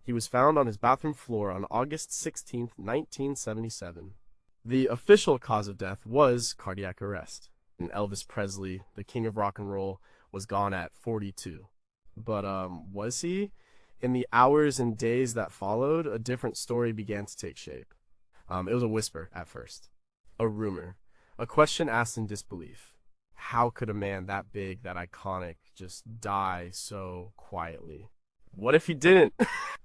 He was found on his bathroom floor on August 16, 1977. The official cause of death was cardiac arrest, and Elvis Presley, the king of rock and roll, was gone at 42. But was he? In the hours and days that followed, a different story began to take shape. It was a whisper at first, a rumor, a question asked in disbelief. How could a man that big, that iconic, just die so quietly? What if he didn't?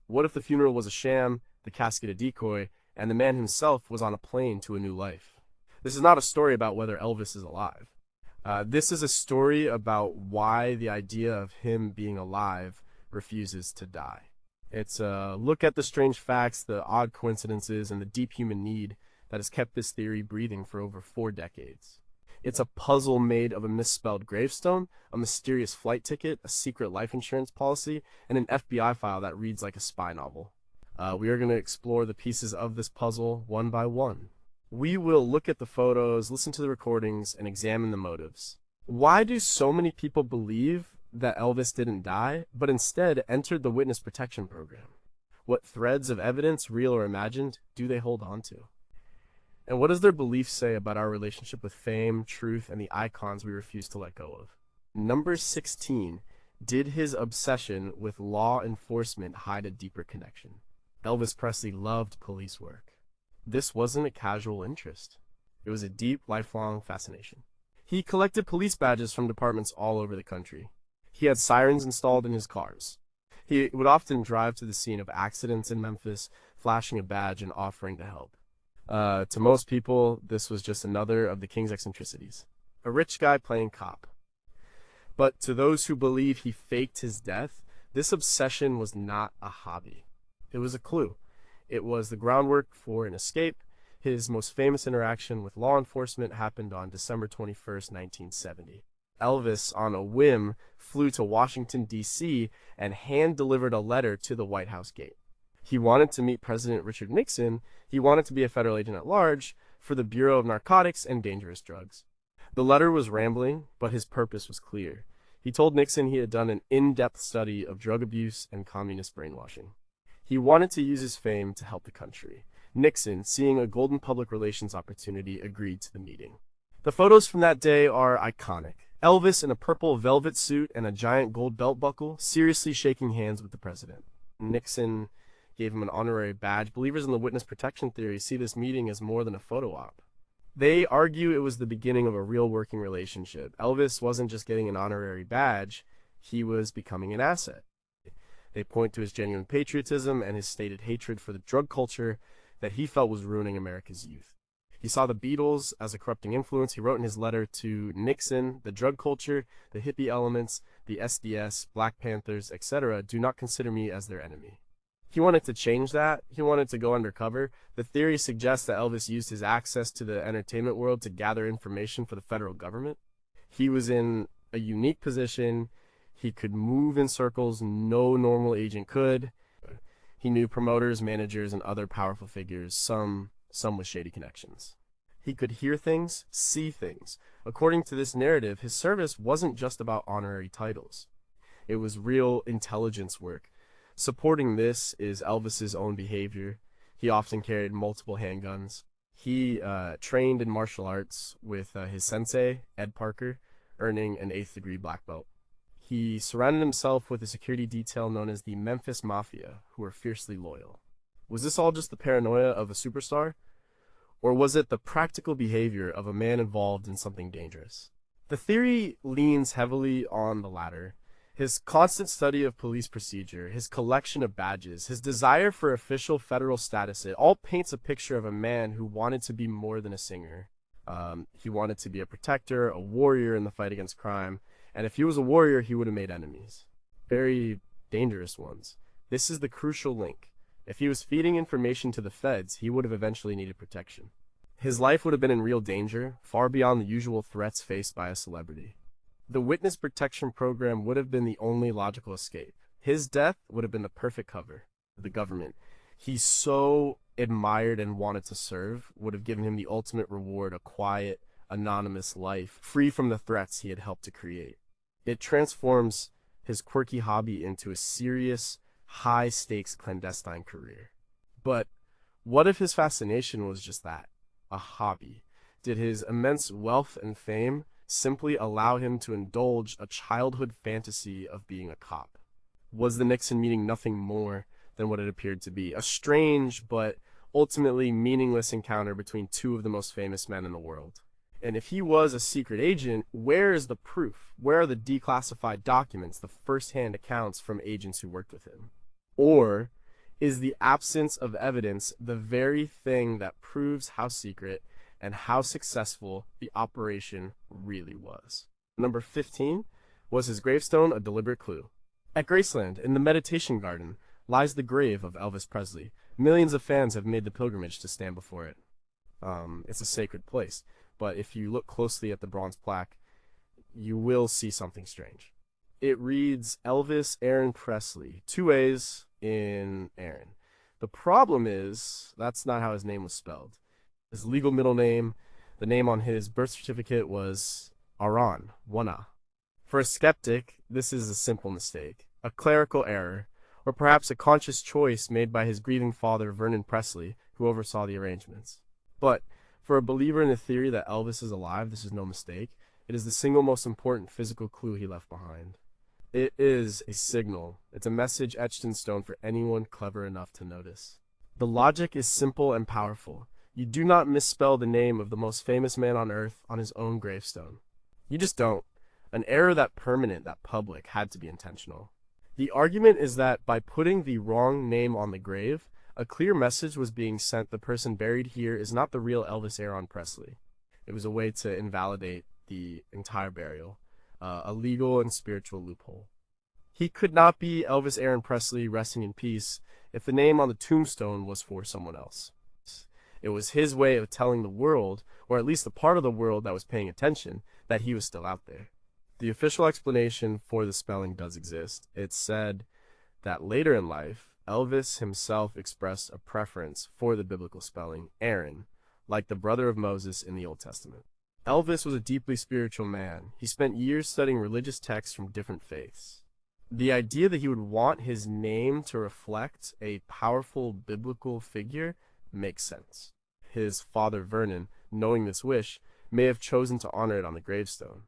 What if the funeral was a sham, the casket a decoy, and the man himself was on a plane to a new life? This is not a story about whether Elvis is alive. This is a story about why the idea of him being alive refuses to die. It's a look at the strange facts, the odd coincidences, and the deep human need that has kept this theory breathing for over 4 decades. It's a puzzle made of a misspelled gravestone, a mysterious flight ticket, a secret life insurance policy, and an FBI file that reads like a spy novel. We are going to explore the pieces of this puzzle one by one. We will look at the photos, listen to the recordings, and examine the motives. Why do so many people believe that Elvis didn't die, but instead entered the witness protection program? What threads of evidence, real or imagined, do they hold on to? And what does their belief say about our relationship with fame, truth, and the icons we refuse to let go of? Number 16. Did his obsession with law enforcement hide a deeper connection? Elvis Presley loved police work. This wasn't a casual interest. It was a deep, lifelong fascination. He collected police badges from departments all over the country. He had sirens installed in his cars. He would often drive to the scene of accidents in Memphis, flashing a badge and offering to help. To most people, this was just another of the king's eccentricities. A rich guy playing cop. But to those who believe he faked his death, this obsession was not a hobby. It was a clue. It was the groundwork for an escape. His most famous interaction with law enforcement happened on December 21st, 1970. Elvis, on a whim, flew to Washington, D.C. and hand-delivered a letter to the White House gate. He wanted to meet President Richard Nixon. He wanted to be a federal agent at large for the Bureau of Narcotics and Dangerous Drugs. The letter was rambling, but his purpose was clear. He told Nixon he had done an in-depth study of drug abuse and communist brainwashing. He wanted to use his fame to help the country. Nixon, seeing a golden public relations opportunity, agreed to the meeting. The photos from that day are iconic. Elvis in a purple velvet suit and a giant gold belt buckle, seriously shaking hands with the president. Nixon gave him an honorary badge. Believers in the witness protection theory see this meeting as more than a photo op. They argue it was the beginning of a real working relationship. Elvis wasn't just getting an honorary badge, he was becoming an asset. They point to his genuine patriotism and his stated hatred for the drug culture that he felt was ruining America's youth. He saw the Beatles as a corrupting influence. He wrote in his letter to Nixon, the drug culture, the hippie elements, the SDS, Black Panthers, etc. do not consider me as their enemy. He wanted to change that. He wanted to go undercover. The theory suggests that Elvis used his access to the entertainment world to gather information for the federal government. He was in a unique position. He could move in circles no normal agent could. He knew promoters, managers, and other powerful figures, some with shady connections. He could hear things, see things. According to this narrative, his service wasn't just about honorary titles. It was real intelligence work. Supporting this is Elvis's own behavior. He often carried multiple handguns. He trained in martial arts with his sensei, Ed Parker, earning an 8th degree black belt. He surrounded himself with a security detail known as the Memphis Mafia, who were fiercely loyal. Was this all just the paranoia of a superstar? Or was it the practical behavior of a man involved in something dangerous? The theory leans heavily on the latter. His constant study of police procedure, his collection of badges, his desire for official federal status, it all paints a picture of a man who wanted to be more than a singer. He wanted to be a protector, a warrior in the fight against crime, and if he was a warrior, he would have made enemies. Very dangerous ones. This is the crucial link. If he was feeding information to the feds, he would have eventually needed protection. His life would have been in real danger, far beyond the usual threats faced by a celebrity. The witness protection program would have been the only logical escape. His death would have been the perfect cover. The government he so admired and wanted to serve would have given him the ultimate reward, a quiet, anonymous life, free from the threats he had helped to create. It transforms his quirky hobby into a serious, high-stakes clandestine career. But what if his fascination was just that, a hobby? Did his immense wealth and fame simply allow him to indulge a childhood fantasy of being a cop? Was the Nixon meeting nothing more than what it appeared to be? A strange but ultimately meaningless encounter between two of the most famous men in the world. And if he was a secret agent, where is the proof? Where are the declassified documents, the first-hand accounts from agents who worked with him? Or is the absence of evidence the very thing that proves how secret and how successful the operation really was? Number 15, was his gravestone a deliberate clue? At Graceland, in the Meditation Garden, lies the grave of Elvis Presley. Millions of fans have made the pilgrimage to stand before it. It's a sacred place, but if you look closely at the bronze plaque, you will see something strange. It reads Elvis Aaron Presley, two A's in Aaron. The problem is, that's not how his name was spelled. His legal middle name, the name on his birth certificate was Aaron, one A. For a skeptic, this is a simple mistake, a clerical error, or perhaps a conscious choice made by his grieving father, Vernon Presley, who oversaw the arrangements. But for a believer in the theory that Elvis is alive, this is no mistake. It is the single most important physical clue he left behind. It is a signal. It's a message etched in stone for anyone clever enough to notice. The logic is simple and powerful. You do not misspell the name of the most famous man on earth on his own gravestone. You just don't. An error that permanent, that public, had to be intentional. The argument is that by putting the wrong name on the grave, a clear message was being sent: the person buried here is not the real Elvis Aaron Presley. It was a way to invalidate the entire burial, a legal and spiritual loophole. He could not be Elvis Aaron Presley resting in peace if the name on the tombstone was for someone else. It was his way of telling the world, or at least the part of the world that was paying attention, that he was still out there. The official explanation for the spelling does exist. It's said that later in life, Elvis himself expressed a preference for the biblical spelling, Aaron, like the brother of Moses in the Old Testament. Elvis was a deeply spiritual man. He spent years studying religious texts from different faiths. The idea that he would want his name to reflect a powerful biblical figure makes sense. His father, Vernon, knowing this wish, may have chosen to honor it on the gravestone.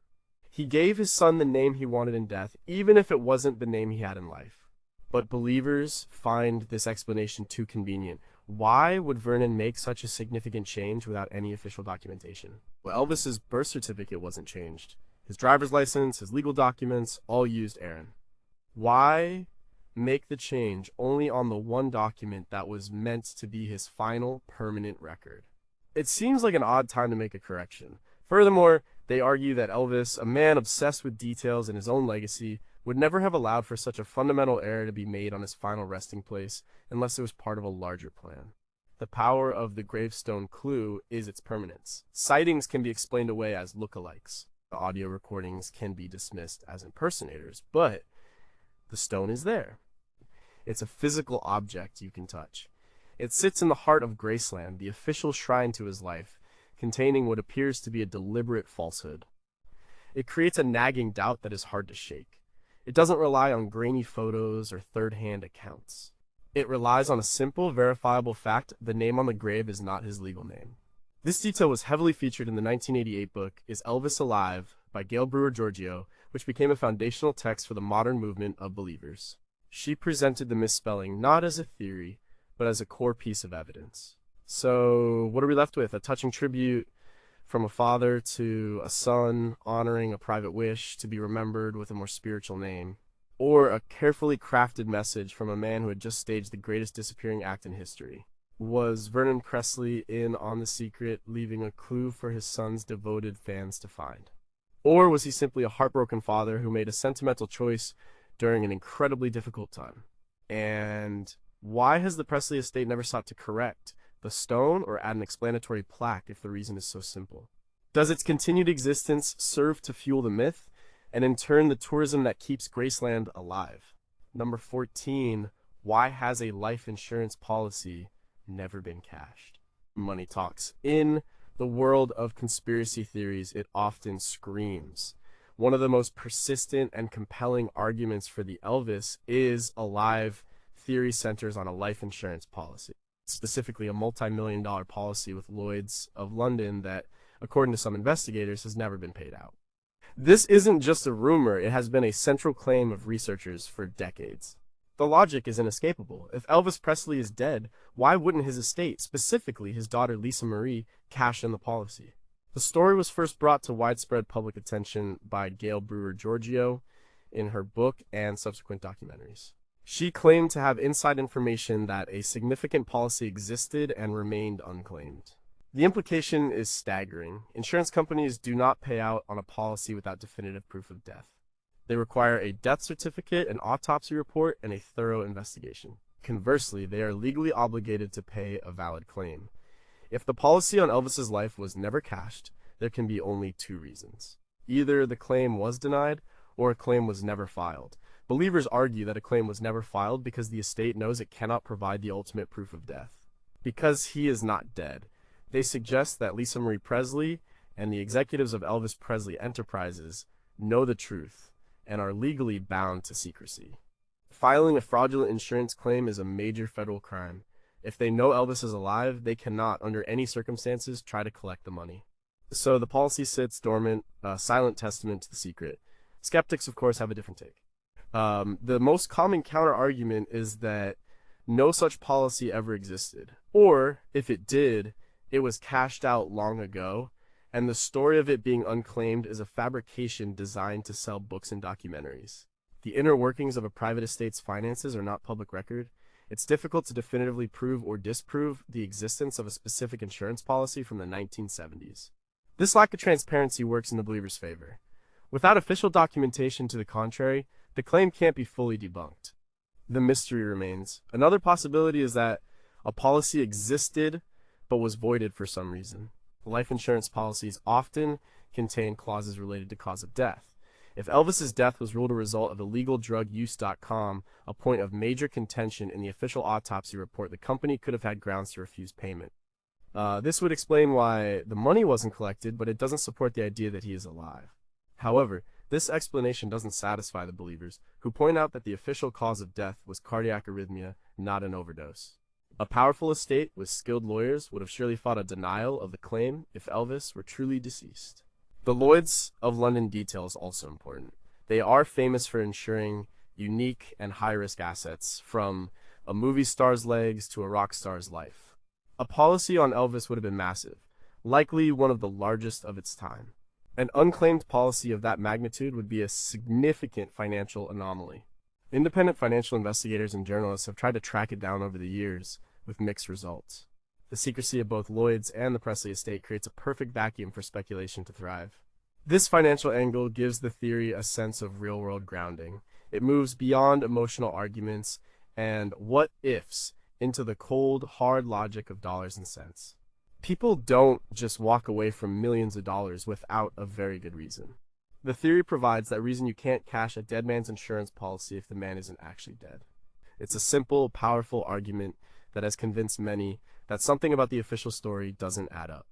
He gave his son the name he wanted in death, even if it wasn't the name he had in life. But believers find this explanation too convenient. Why would Vernon make such a significant change without any official documentation? Well, Elvis's birth certificate wasn't changed. His driver's license, his legal documents, all used Aaron. Why make the change only on the one document that was meant to be his final permanent record? It seems like an odd time to make a correction. Furthermore, they argue that Elvis, a man obsessed with details in his own legacy, would never have allowed for such a fundamental error to be made on his final resting place unless it was part of a larger plan. The power of the gravestone clue is its permanence. Sightings can be explained away as lookalikes. The audio recordings can be dismissed as impersonators, but the stone is there. It's a physical object you can touch. It sits in the heart of Graceland, the official shrine to his life, containing what appears to be a deliberate falsehood. It creates a nagging doubt that is hard to shake. It doesn't rely on grainy photos or third-hand accounts. It relies on a simple, verifiable fact: the name on the grave is not his legal name. This detail was heavily featured in the 1988 book Is Elvis Alive? By Gail Brewer Giorgio, which became a foundational text for the modern movement of believers. She presented the misspelling not as a theory, but as a core piece of evidence. So what are we left with? A touching tribute from a father to a son, honoring a private wish to be remembered with a more spiritual name, or a carefully crafted message from a man who had just staged the greatest disappearing act in history. Was Vernon Presley in on the secret, leaving a clue for his son's devoted fans to find? Or was he simply a heartbroken father who made a sentimental choice during an incredibly difficult time? And why has the Presley estate never sought to correct the stone or add an explanatory plaque if the reason is so simple? Does its continued existence serve to fuel the myth, and in turn the tourism that keeps Graceland alive? Number 14, why has a life insurance policy never been cashed? Money talks. In the world of conspiracy theories, it often screams. One of the most persistent and compelling arguments for the Elvis is alive theory centers on a life insurance policy, specifically a multi-million-dollar policy with Lloyd's of London that, according to some investigators, has never been paid out. This isn't just a rumor, it has been a central claim of researchers for decades. The logic is inescapable. If Elvis Presley is dead, why wouldn't his estate, specifically his daughter Lisa Marie, cash in the policy? The story was first brought to widespread public attention by Gail Brewer Giorgio in her book and subsequent documentaries. She claimed to have inside information that a significant policy existed and remained unclaimed. The implication is staggering. Insurance companies do not pay out on a policy without definitive proof of death. They require a death certificate, an autopsy report, and a thorough investigation. Conversely, they are legally obligated to pay a valid claim. If the policy on Elvis's life was never cashed, there can be only two reasons. Either the claim was denied, or a claim was never filed. Believers argue that a claim was never filed because the estate knows it cannot provide the ultimate proof of death. Because he is not dead, they suggest that Lisa Marie Presley and the executives of Elvis Presley Enterprises know the truth and are legally bound to secrecy. Filing a fraudulent insurance claim is a major federal crime. If they know Elvis is alive, they cannot, under any circumstances, try to collect the money. So the policy sits dormant, a silent testament to the secret. Skeptics, of course, have a different take. The most common counter-argument is that no such policy ever existed, or, if it did, it was cashed out long ago, and the story of it being unclaimed is a fabrication designed to sell books and documentaries. The inner workings of a private estate's finances are not public record. It's difficult to definitively prove or disprove the existence of a specific insurance policy from the 1970s. This lack of transparency works in the believer's favor. Without official documentation to the contrary, the claim can't be fully debunked. The mystery remains. Another possibility is that a policy existed but was voided for some reason. Life insurance policies often contain clauses related to cause of death. If Elvis's death was ruled a result of illegaldruguse.com, a point of major contention in the official autopsy report, the company could have had grounds to refuse payment. This would explain why the money wasn't collected, but it doesn't support the idea that he is alive. However, this explanation doesn't satisfy the believers, who point out that the official cause of death was cardiac arrhythmia, not an overdose. A powerful estate with skilled lawyers would have surely fought a denial of the claim if Elvis were truly deceased. The Lloyd's of London detail is also important. They are famous for insuring unique and high-risk assets, from a movie star's legs to a rock star's life. A policy on Elvis would have been massive, likely one of the largest of its time. An unclaimed policy of that magnitude would be a significant financial anomaly. Independent financial investigators and journalists have tried to track it down over the years, with mixed results. The secrecy of both Lloyd's and the Presley estate creates a perfect vacuum for speculation to thrive. This financial angle gives the theory a sense of real-world grounding. It moves beyond emotional arguments and what-ifs into the cold, hard logic of dollars and cents. People don't just walk away from millions of dollars without a very good reason. The theory provides that reason you can't cash a dead man's insurance policy if the man isn't actually dead. It's a simple, powerful argument that has convinced many that something about the official story doesn't add up.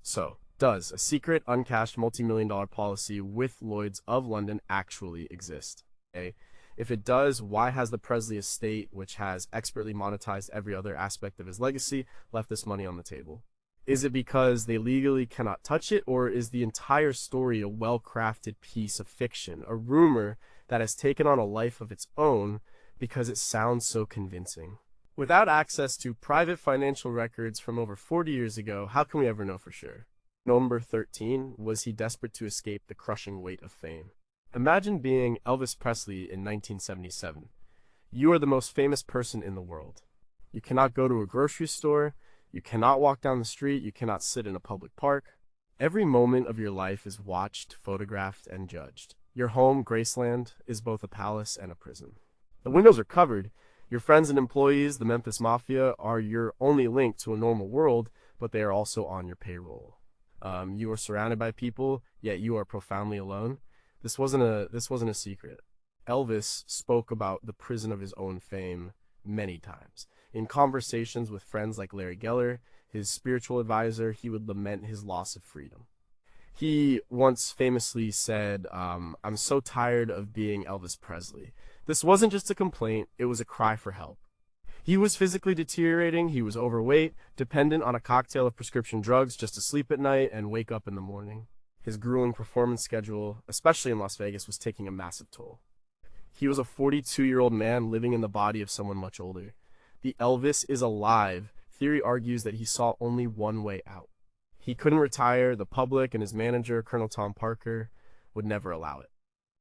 So, does a secret, uncashed, multi-million-dollar policy with Lloyd's of London actually exist? A. If it does, why has the Presley estate, which has expertly monetized every other aspect of his legacy, left this money on the table? Is it because they legally cannot touch it, or is the entire story a well-crafted piece of fiction, a rumor that has taken on a life of its own because it sounds so convincing? Without access to private financial records from over 40 years ago, how can we ever know for sure? Number 13, was he desperate to escape the crushing weight of fame? Imagine being Elvis Presley in 1977. You are the most famous person in the world. You cannot go to a grocery store, you cannot walk down the street, you cannot sit in a public park. Every moment of your life is watched, photographed, and judged. Your home, Graceland, is both a palace and a prison. The windows are covered. Your friends and employees, the Memphis Mafia, are your only link to a normal world, but they are also on your payroll. You are surrounded by people, yet you are profoundly alone. This wasn't a secret. Elvis spoke about the prison of his own fame many times. In conversations with friends like Larry Geller, his spiritual advisor, he would lament his loss of freedom. He once famously said, I'm so tired of being Elvis Presley. This wasn't just a complaint, it was a cry for help. He was physically deteriorating, he was overweight, dependent on a cocktail of prescription drugs just to sleep at night and wake up in the morning. His grueling performance schedule, especially in Las Vegas, was taking a massive toll. He was a 42-year-old man living in the body of someone much older. The Elvis is alive theory argues that he saw only one way out. He couldn't retire, the public and his manager, Colonel Tom Parker, would never allow it.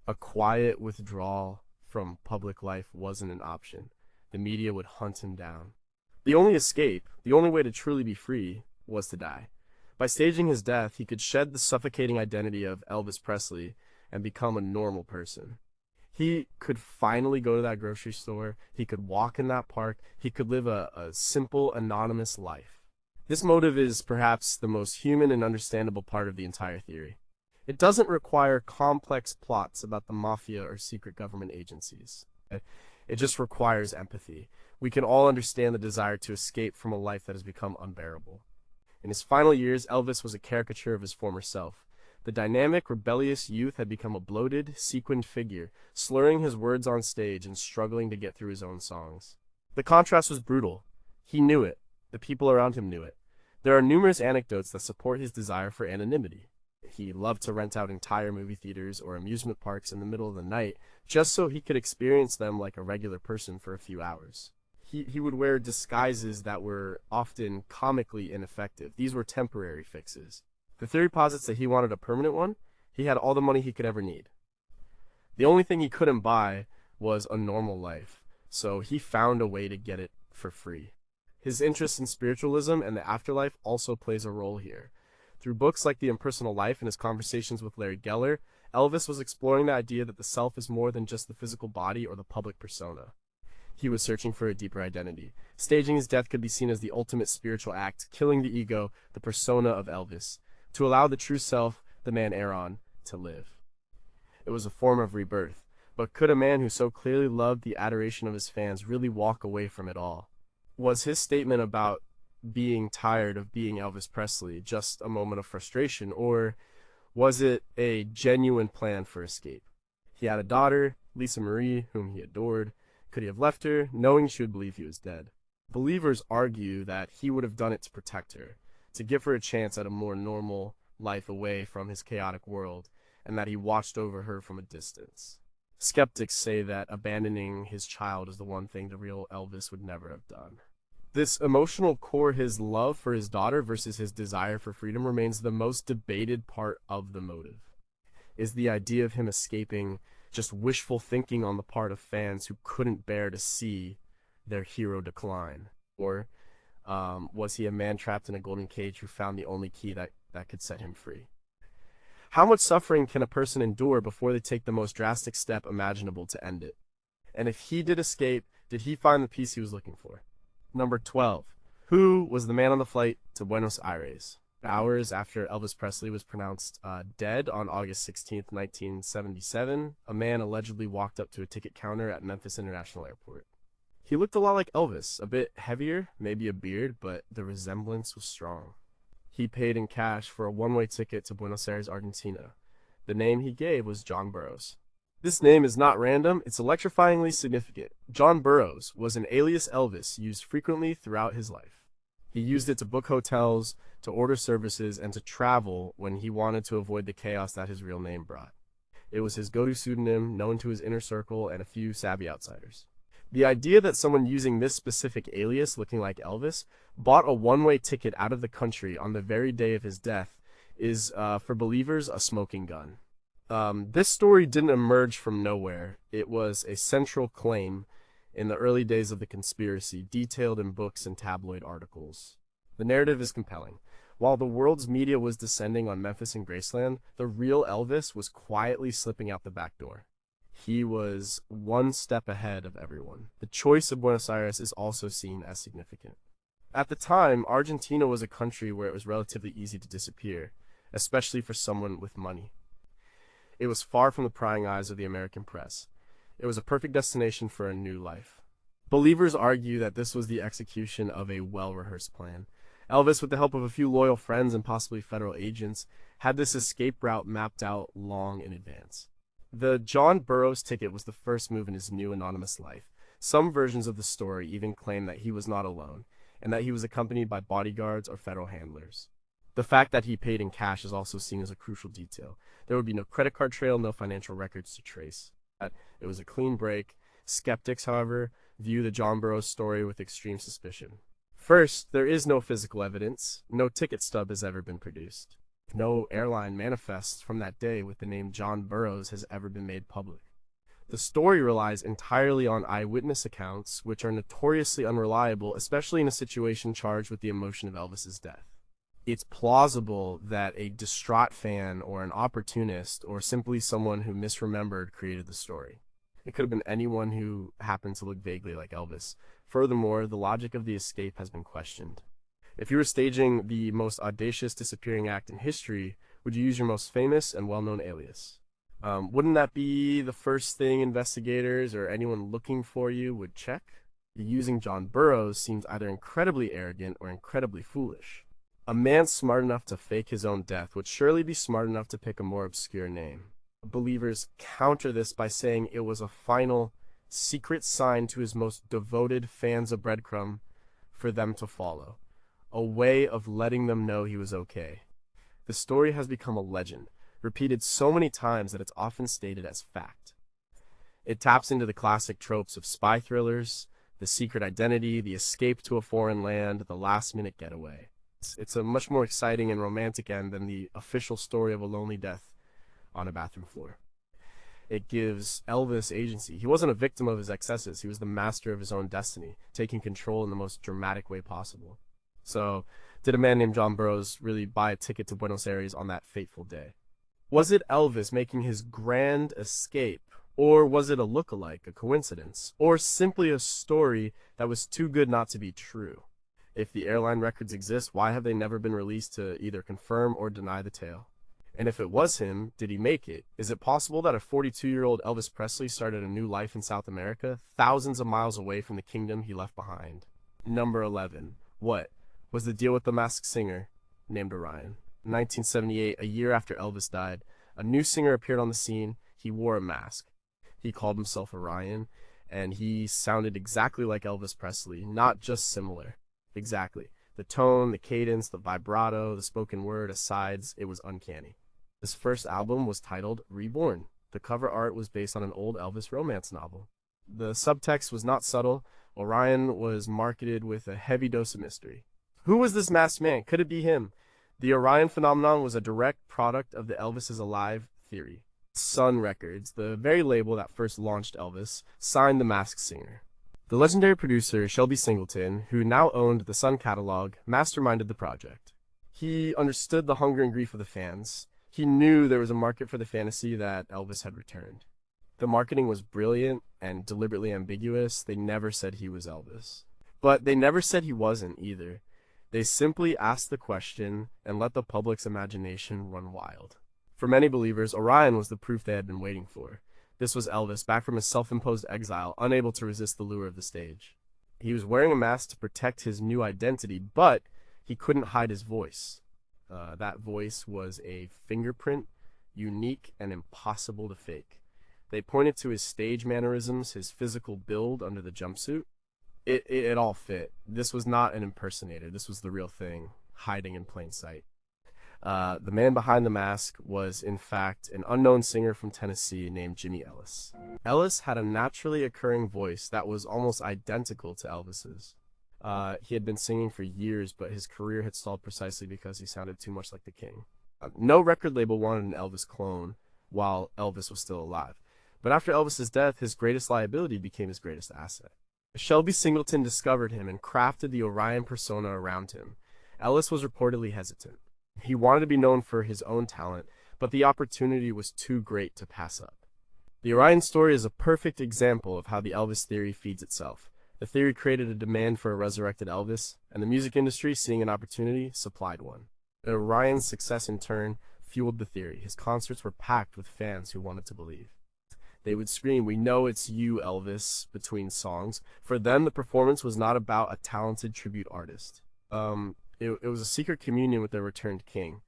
A quiet withdrawal from public life wasn't an option. The media would hunt him down. The only escape, the only way to truly be free, was to die. By staging his death, he could shed the suffocating identity of Elvis Presley and become a normal person. He could finally go to that grocery store, he could walk in that park, he could live a simple, anonymous life. This motive is perhaps the most human and understandable part of the entire theory. It doesn't require complex plots about the mafia or secret government agencies. It just requires empathy. We can all understand the desire to escape from a life that has become unbearable. In his final years, Elvis was a caricature of his former self. The dynamic, rebellious youth had become a bloated, sequined figure, slurring his words on stage and struggling to get through his own songs. The contrast was brutal. He knew it. The people around him knew it. There are numerous anecdotes that support his desire for anonymity. He loved to rent out entire movie theaters or amusement parks in the middle of the night just so he could experience them like a regular person for a few hours. He would wear disguises that were often comically ineffective. These were temporary fixes. The theory posits that he wanted a permanent one. He had all the money he could ever need. The only thing he couldn't buy was a normal life, so he found a way to get it for free. His interest in spiritualism and the afterlife also plays a role here. Through books like The Impersonal Life and his conversations with Larry Geller, Elvis was exploring the idea that the self is more than just the physical body or the public persona. He was searching for a deeper identity. Staging his death could be seen as the ultimate spiritual act, killing the ego, the persona of Elvis, to allow the true self, the man Aaron, to live. It was a form of rebirth, but could a man who so clearly loved the adoration of his fans really walk away from it all? Was his statement about being tired of being Elvis Presley just a moment of frustration, or was it a genuine plan for escape? He had a daughter, Lisa Marie, whom he adored. Could he have left her, knowing she would believe he was dead? Believers argue that he would have done it to protect her, to give her a chance at a more normal life away from his chaotic world, and that he watched over her from a distance. Skeptics say that abandoning his child is the one thing the real Elvis would never have done. This emotional core, his love for his daughter versus his desire for freedom, remains the most debated part of the motive. Is the idea of him escaping just wishful thinking on the part of fans who couldn't bear to see their hero decline? Or was he a man trapped in a golden cage who found the only key that could set him free? How much suffering can a person endure before they take the most drastic step imaginable to end it? And if he did escape, did he find the peace he was looking for? Number 12. Who was the man on the flight to Buenos Aires? Hours after Elvis Presley was pronounced dead on August 16, 1977, a man allegedly walked up to a ticket counter at Memphis International Airport. He looked a lot like Elvis, a bit heavier, maybe a beard, but the resemblance was strong. He paid in cash for a one-way ticket to Buenos Aires, Argentina. The name he gave was John Burroughs. This name is not random, it's electrifyingly significant. John Burroughs was an alias Elvis used frequently throughout his life. He used it to book hotels, to order services, and to travel when he wanted to avoid the chaos that his real name brought. It was his go-to pseudonym, known to his inner circle and a few savvy outsiders. The idea that someone using this specific alias, looking like Elvis, bought a one-way ticket out of the country on the very day of his death is, for believers, a smoking gun. This story didn't emerge from nowhere. It was a central claim in the early days of the conspiracy, detailed in books and tabloid articles. The narrative is compelling. While the world's media was descending on Memphis and Graceland, the real Elvis was quietly slipping out the back door. He was one step ahead of everyone. The choice of Buenos Aires is also seen as significant. At the time, Argentina was a country where it was relatively easy to disappear, especially for someone with money. It was far from the prying eyes of the American press. It was a perfect destination for a new life. Believers argue that this was the execution of a well-rehearsed plan. Elvis, with the help of a few loyal friends and possibly federal agents, had this escape route mapped out long in advance. The John Burroughs ticket was the first move in his new anonymous life. Some versions of the story even claim that he was not alone, and that he was accompanied by bodyguards or federal handlers. The fact that he paid in cash is also seen as a crucial detail. There would be no credit card trail, no financial records to trace. It was a clean break. Skeptics, however, view the John Burroughs story with extreme suspicion. First, there is no physical evidence. No ticket stub has ever been produced. No airline manifest from that day with the name John Burroughs has ever been made public. The story relies entirely on eyewitness accounts, which are notoriously unreliable, especially in a situation charged with the emotion of Elvis's death. It's plausible that a distraught fan or an opportunist or simply someone who misremembered created the story. It could have been anyone who happened to look vaguely like Elvis. Furthermore, the logic of the escape has been questioned. If you were staging the most audacious disappearing act in history, would you use your most famous and well-known alias? Wouldn't that be the first thing investigators or anyone looking for you would check? Using John Burroughs seems either incredibly arrogant or incredibly foolish. A man smart enough to fake his own death would surely be smart enough to pick a more obscure name. Believers counter this by saying it was a final, secret sign to his most devoted fans, a breadcrumb for them to follow, a way of letting them know he was okay. The story has become a legend, repeated so many times that it's often stated as fact. It taps into the classic tropes of spy thrillers, the secret identity, the escape to a foreign land, the last-minute getaway. It's a much more exciting and romantic end than the official story of a lonely death on a bathroom floor. It gives Elvis agency. He wasn't a victim of his excesses. He was the master of his own destiny, taking control in the most dramatic way possible. So, did a man named John Burroughs really buy a ticket to Buenos Aires on that fateful day? Was it Elvis making his grand escape? Or was it a look-alike, a coincidence? Or simply a story that was too good not to be true? If the airline records exist, why have they never been released to either confirm or deny the tale? And if it was him, did he make it? Is it possible that a 42-year-old Elvis Presley started a new life in South America, thousands of miles away from the kingdom he left behind? Number 11. What was the deal with the masked singer named Orion? In 1978, a year after Elvis died, a new singer appeared on the scene. He wore a mask. He called himself Orion, and he sounded exactly like Elvis Presley, not just similar. Exactly. The tone, the cadence, the vibrato, the spoken word, asides, it was uncanny. His first album was titled Reborn. The cover art was based on an old Elvis romance novel. The subtext was not subtle. Orion was marketed with a heavy dose of mystery. Who was this masked man? Could it be him? The Orion phenomenon was a direct product of the Elvis is alive theory. Sun Records, the very label that first launched Elvis, signed the masked singer. The legendary producer Shelby Singleton, who now owned the Sun catalog, masterminded the project. He understood the hunger and grief of the fans. He knew there was a market for the fantasy that Elvis had returned. The marketing was brilliant and deliberately ambiguous. They never said he was Elvis. But they never said he wasn't either. They simply asked the question and let the public's imagination run wild. For many believers, Orion was the proof they had been waiting for. This was Elvis, back from his self-imposed exile, unable to resist the lure of the stage. He was wearing a mask to protect his new identity, but he couldn't hide his voice. That voice was a fingerprint, unique and impossible to fake. They pointed to his stage mannerisms, his physical build under the jumpsuit. It all fit. This was not an impersonator. This was the real thing, hiding in plain sight. The man behind the mask was, in fact, an unknown singer from Tennessee named Jimmy Ellis. Ellis had a naturally occurring voice that was almost identical to Elvis's. He had been singing for years, but his career had stalled precisely because he sounded too much like the king. No record label wanted an Elvis clone while Elvis was still alive. But after Elvis's death, his greatest liability became his greatest asset. Shelby Singleton discovered him and crafted the Orion persona around him. Ellis was reportedly hesitant. He wanted to be known for his own talent, but the opportunity was too great to pass up. The Orion story is a perfect example of how the Elvis theory feeds itself. The theory created a demand for a resurrected Elvis, and the music industry, seeing an opportunity, supplied one. Orion's success in turn fueled the theory. His concerts were packed with fans who wanted to believe. They would scream, "We know it's you, Elvis," between songs. For them, the performance was not about a talented tribute artist. It was a secret communion with their returned king.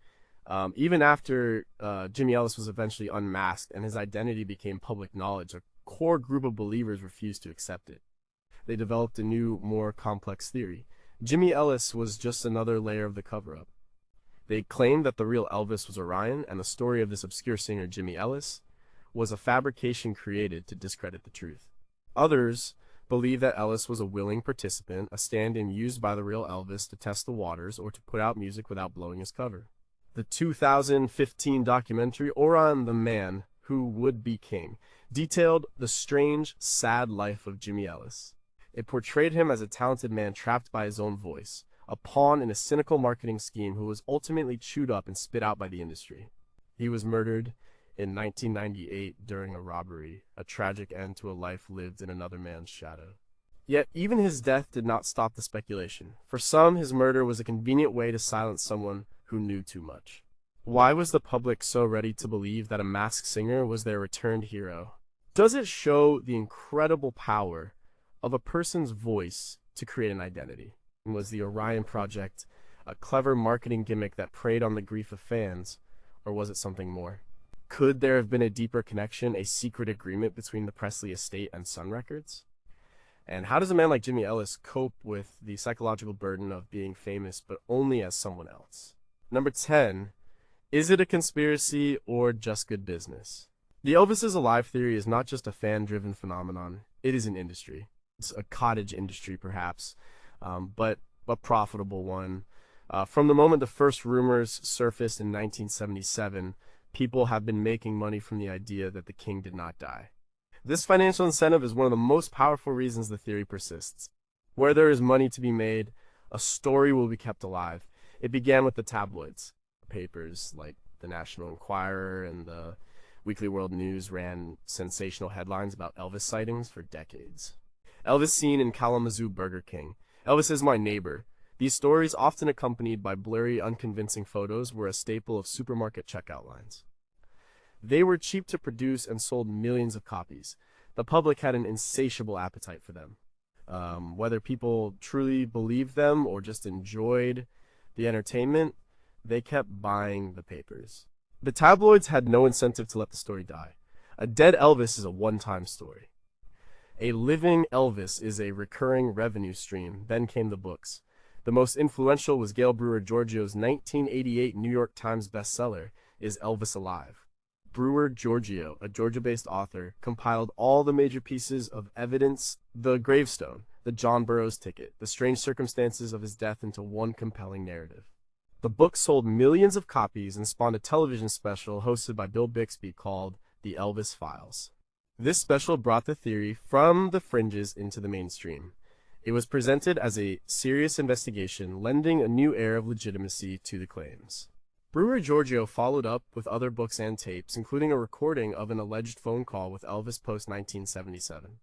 Even after Jimmy Ellis was eventually unmasked and his identity became public knowledge, a core group of believers refused to accept it. they developed a new, more complex theory. Jimmy Ellis was just another layer of the cover-up. They claimed that the real Elvis was Orion, and the story of this obscure singer, Jimmy Ellis, was a fabrication created to discredit the truth. Others believe that Ellis was a willing participant, a stand-in used by the real Elvis to test the waters or to put out music without blowing his cover. The 2015 documentary Orion the Man Who Would Be King detailed the strange, sad life of Jimmy Ellis. It portrayed him as a talented man trapped by his own voice, a pawn in a cynical marketing scheme who was ultimately chewed up and spit out by the industry. He was murdered in 1998 during a robbery, a tragic end to a life lived in another man's shadow. Yet even his death did not stop the speculation. For some, his murder was a convenient way to silence someone who knew too much. Why was the public so ready to believe that a masked singer was their returned hero? Does it show the incredible power of a person's voice to create an identity? Was the Orion Project a clever marketing gimmick that preyed on the grief of fans, or was it something more? Could there have been a deeper connection, a secret agreement between the Presley estate and Sun Records? And how does a man like Jimmy Ellis cope with the psychological burden of being famous but only as someone else? Number 10, is it a conspiracy or just good business? The Elvis is Alive theory is not just a fan-driven phenomenon, it is an industry. It's a cottage industry perhaps, but a profitable one. From the moment the first rumors surfaced in 1977, people have been making money from the idea that the king did not die. This financial incentive is one of the most powerful reasons the theory persists. Where there is money to be made, a story will be kept alive. It began with the tabloids. Papers like the National Enquirer and the Weekly World News ran sensational headlines about Elvis sightings for decades. Elvis seen in Kalamazoo Burger King. Elvis is my neighbor. These stories, often accompanied by blurry, unconvincing photos, were a staple of supermarket checkout lines. They were cheap to produce and sold millions of copies. The public had an insatiable appetite for them. Whether people truly believed them or just enjoyed the entertainment, they kept buying the papers. The tabloids had no incentive to let the story die. A dead Elvis is a one-time story. A living Elvis is a recurring revenue stream. Then came the books. The most influential was Gail Brewer Giorgio's 1988 New York Times bestseller, Is Elvis Alive? Brewer Giorgio, a Georgia-based author, compiled all the major pieces of evidence, the gravestone, the John Burroughs ticket, the strange circumstances of his death into one compelling narrative. The book sold millions of copies and spawned a television special hosted by Bill Bixby called The Elvis Files. This special brought the theory from the fringes into the mainstream. It was presented as a serious investigation, lending a new air of legitimacy to the claims. Brewer Giorgio followed up with other books and tapes, including a recording of an alleged phone call with Elvis post-1977.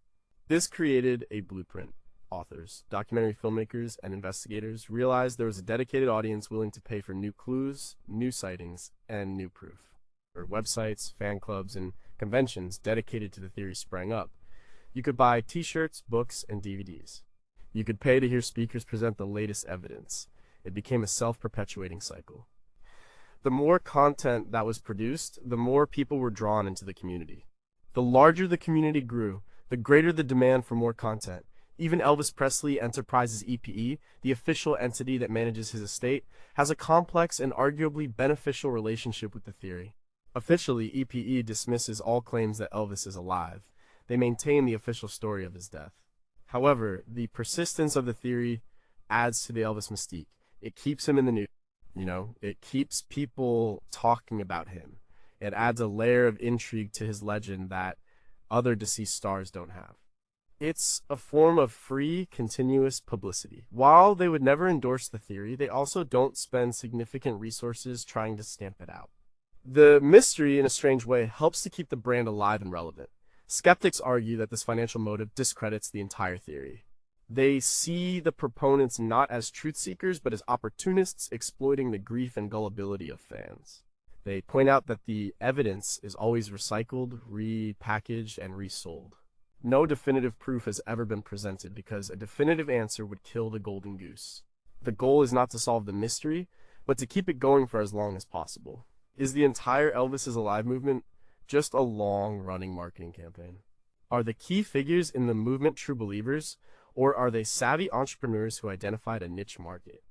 This created a blueprint. Authors, documentary filmmakers, and investigators realized there was a dedicated audience willing to pay for new clues, new sightings, and new proof. Websites, fan clubs, and conventions dedicated to the theory sprang up. You could buy t-shirts, books, and DVDs. You could pay to hear speakers present the latest evidence. It became a self-perpetuating cycle. The more content that was produced, the more people were drawn into the community. The larger the community grew, the greater the demand for more content. Even Elvis Presley Enterprises EPE, the official entity that manages his estate, has a complex and arguably beneficial relationship with the theory. Officially, EPE dismisses all claims that Elvis is alive. They maintain the official story of his death. However, the persistence of the theory adds to the Elvis mystique. It keeps him in the news. It keeps people talking about him. It adds a layer of intrigue to his legend that other deceased stars don't have. It's a form of free, continuous publicity. While they would never endorse the theory, they also don't spend significant resources trying to stamp it out. The mystery, in a strange way, helps to keep the brand alive and relevant. Skeptics argue that this financial motive discredits the entire theory. They see the proponents not as truth seekers, but as opportunists exploiting the grief and gullibility of fans. They point out that the evidence is always recycled, repackaged, and resold. No definitive proof has ever been presented because a definitive answer would kill the golden goose. The goal is not to solve the mystery, but to keep it going for as long as possible. Is the entire Elvis is Alive movement just a long-running marketing campaign? Are the key figures in the movement true believers, Or are they savvy entrepreneurs who identified a niche market?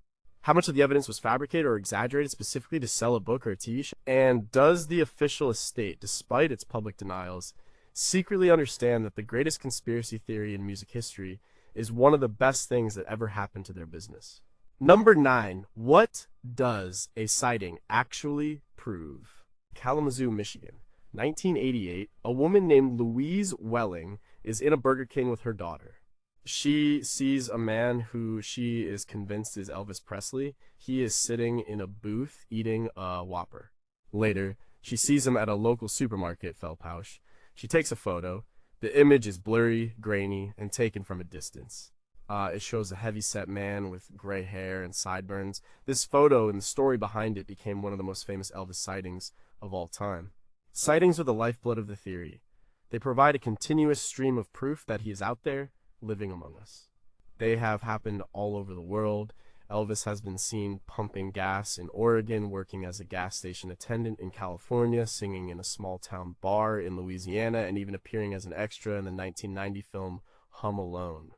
How much of the evidence was fabricated or exaggerated specifically to sell a book or a TV show? And does the official estate, despite its public denials, secretly understand that the greatest conspiracy theory in music history is one of the best things that ever happened to their business? Number 9. What does a sighting actually prove? Kalamazoo, Michigan. 1988, a woman named Louise Welling is in a Burger King with her daughter. She sees a man who she is convinced is Elvis Presley. He is sitting in a booth eating a Whopper. Later, she sees him at a local supermarket, Felpausch. She takes a photo. The image is blurry, grainy, and taken from a distance. It shows a heavy-set man with gray hair and sideburns. This photo and the story behind it became one of the most famous Elvis sightings of all time. Sightings are the lifeblood of the theory. They provide a continuous stream of proof that he is out there, living among us. They have happened all over the world. Elvis has been seen pumping gas in Oregon, working as a gas station attendant in California, singing in a small-town bar in Louisiana, and even appearing as an extra in the 1990 film Home Alone.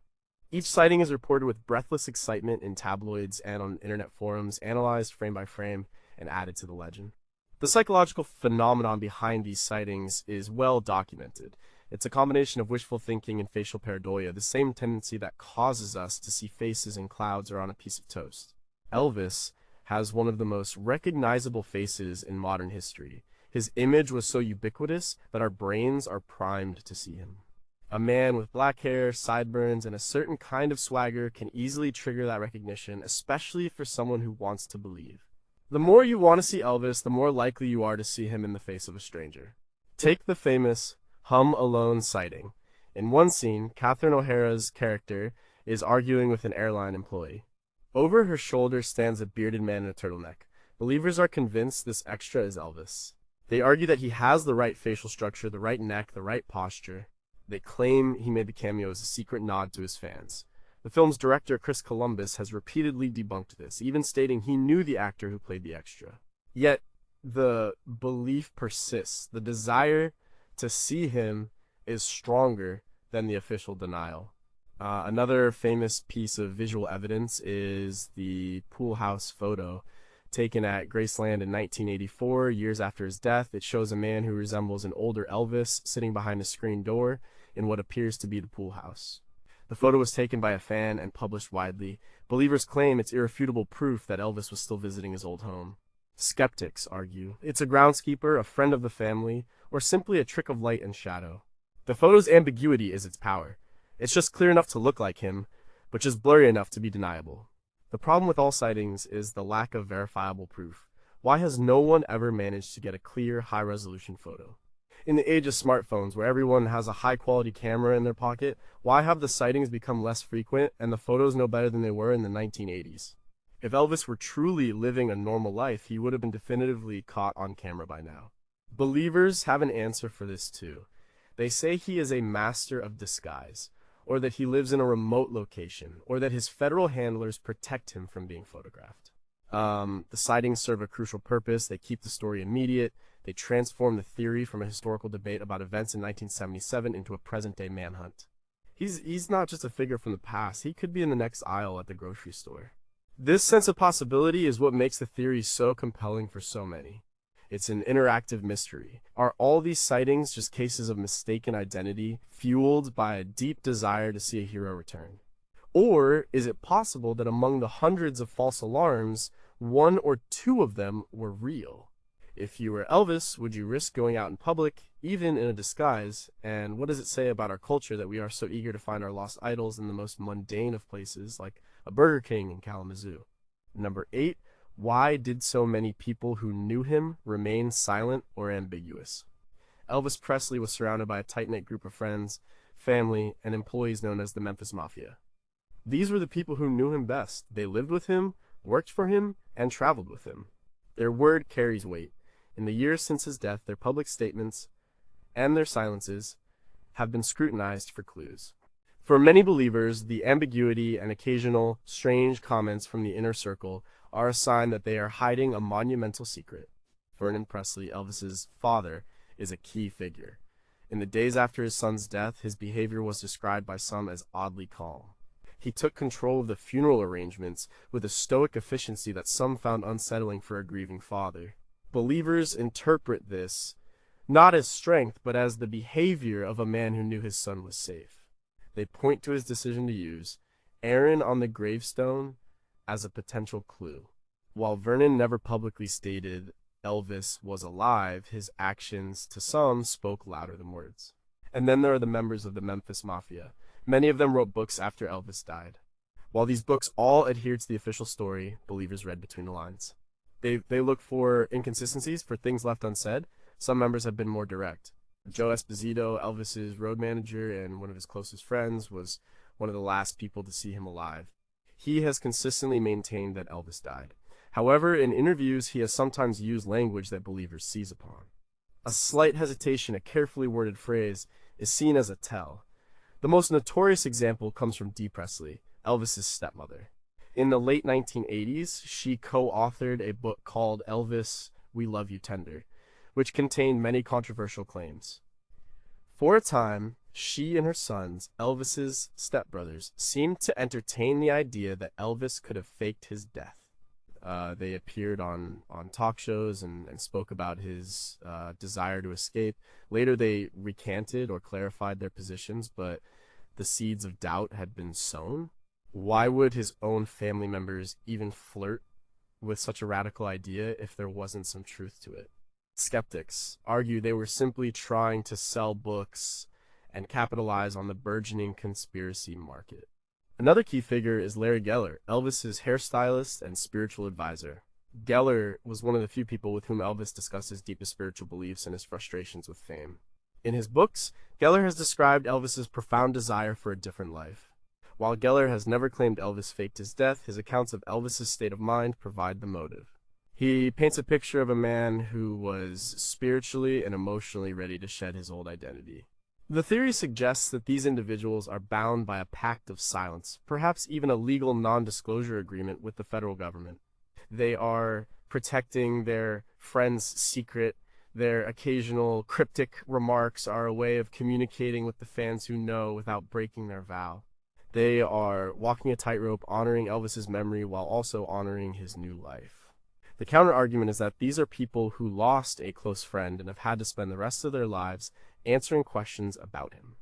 Each sighting is reported with breathless excitement in tabloids and on internet forums, analyzed frame by frame, and added to the legend. The psychological phenomenon behind these sightings is well documented. It's a combination of wishful thinking and facial pareidoia, the same tendency that causes us to see faces in clouds or on a piece of toast. Elvis has one of the most recognizable faces in modern history. His image was so ubiquitous that our brains are primed to see him. A man with black hair, sideburns, and a certain kind of swagger can easily trigger that recognition, especially for someone who wants to believe. The more you want to see Elvis, the more likely you are to see him in the face of a stranger. Take the famous Home Alone sighting. In one scene, Catherine O'Hara's character is arguing with an airline employee. Over her shoulder stands a bearded man in a turtleneck. Believers are convinced this extra is Elvis. They argue that he has the right facial structure, the right neck, the right posture. They claim he made the cameo as a secret nod to his fans. The film's director, Chris Columbus, has repeatedly debunked this, even stating he knew the actor who played the extra. Yet, the belief persists. The desire to see him is stronger than the official denial. Another famous piece of visual evidence is the pool house photo taken at Graceland in 1984, years after his death. It shows a man who resembles an older Elvis sitting behind a screen door in what appears to be the pool house. The photo was taken by a fan and published widely. Believers claim it's irrefutable proof that Elvis was still visiting his old home. Skeptics argue it's a groundskeeper, a friend of the family, or simply a trick of light and shadow. The photo's ambiguity is its power. It's just clear enough to look like him, but just blurry enough to be deniable. The problem with all sightings is the lack of verifiable proof. Why has no one ever managed to get a clear, high-resolution photo? In the age of smartphones, where everyone has a high-quality camera in their pocket, why have the sightings become less frequent and the photos no better than they were in the 1980s? If Elvis were truly living a normal life, he would have been definitively caught on camera by now. Believers have an answer for this too. They say he is a master of disguise, or that he lives in a remote location, or that his federal handlers protect him from being photographed. The sightings serve a crucial purpose. They keep the story immediate. They transform the theory from a historical debate about events in 1977 into a present-day manhunt. He's not just a figure from the past. He could be in the next aisle at the grocery store. This sense of possibility is what makes the theory so compelling for so many. It's an interactive mystery. Are all these sightings just cases of mistaken identity, fueled by a deep desire to see a hero return? Or is it possible that among the hundreds of false alarms, one or two of them were real? If you were Elvis, would you risk going out in public, even in a disguise? And what does it say about our culture that we are so eager to find our lost idols in the most mundane of places, like a Burger King in Kalamazoo? Number 8. Why did so many people who knew him remain silent or ambiguous? Elvis Presley was surrounded by a tight-knit group of friends, family, and employees known as the Memphis Mafia. These were the people who knew him best. They lived with him, worked for him, and traveled with him. Their word carries weight. In the years since his death, their public statements and their silences have been scrutinized for clues. For many believers, the ambiguity and occasional strange comments from the inner circle are a sign that they are hiding a monumental secret. Vernon Presley, Elvis's father, is a key figure. In the days after his son's death, his behavior was described by some as oddly calm. He took control of the funeral arrangements with a stoic efficiency that some found unsettling for a grieving father. Believers interpret this not as strength, but as the behavior of a man who knew his son was safe. They point to his decision to use Aaron on the gravestone as a potential clue. While Vernon never publicly stated Elvis was alive, his actions to some spoke louder than words. And then there are the members of the Memphis Mafia. Many of them wrote books after Elvis died. While these books all adhered to the official story, believers read between the lines. They look for inconsistencies, for things left unsaid. Some members have been more direct. Joe Esposito, Elvis's road manager and one of his closest friends, was one of the last people to see him alive. He has consistently maintained that Elvis died. However, in interviews, he has sometimes used language that believers seize upon. A slight hesitation, a carefully worded phrase, is seen as a tell. The most notorious example comes from Dee Presley, Elvis's stepmother. In the late 1980s, she co-authored a book called Elvis, We Love You Tender, which contained many controversial claims. For a time, she and her sons, Elvis's stepbrothers, seemed to entertain the idea that Elvis could have faked his death. They appeared on talk shows and spoke about his desire to escape. Later, they recanted or clarified their positions, but the seeds of doubt had been sown. Why would his own family members even flirt with such a radical idea if there wasn't some truth to it? Skeptics argue they were simply trying to sell books and capitalize on the burgeoning conspiracy market. Another key figure is Larry Geller, Elvis's hairstylist and spiritual advisor. Geller was one of the few people with whom Elvis discussed his deepest spiritual beliefs and his frustrations with fame. In his books, Geller has described Elvis's profound desire for a different life. While Geller has never claimed Elvis faked his death, his accounts of Elvis's state of mind provide the motive. He paints a picture of a man who was spiritually and emotionally ready to shed his old identity. The theory suggests that these individuals are bound by a pact of silence, perhaps even a legal non-disclosure agreement with the federal government. They are protecting their friend's secret. Their occasional cryptic remarks are a way of communicating with the fans who know without breaking their vow. They are walking a tightrope, honoring Elvis's memory while also honoring his new life. The counter-argument is that these are people who lost a close friend and have had to spend the rest of their lives answering questions about him.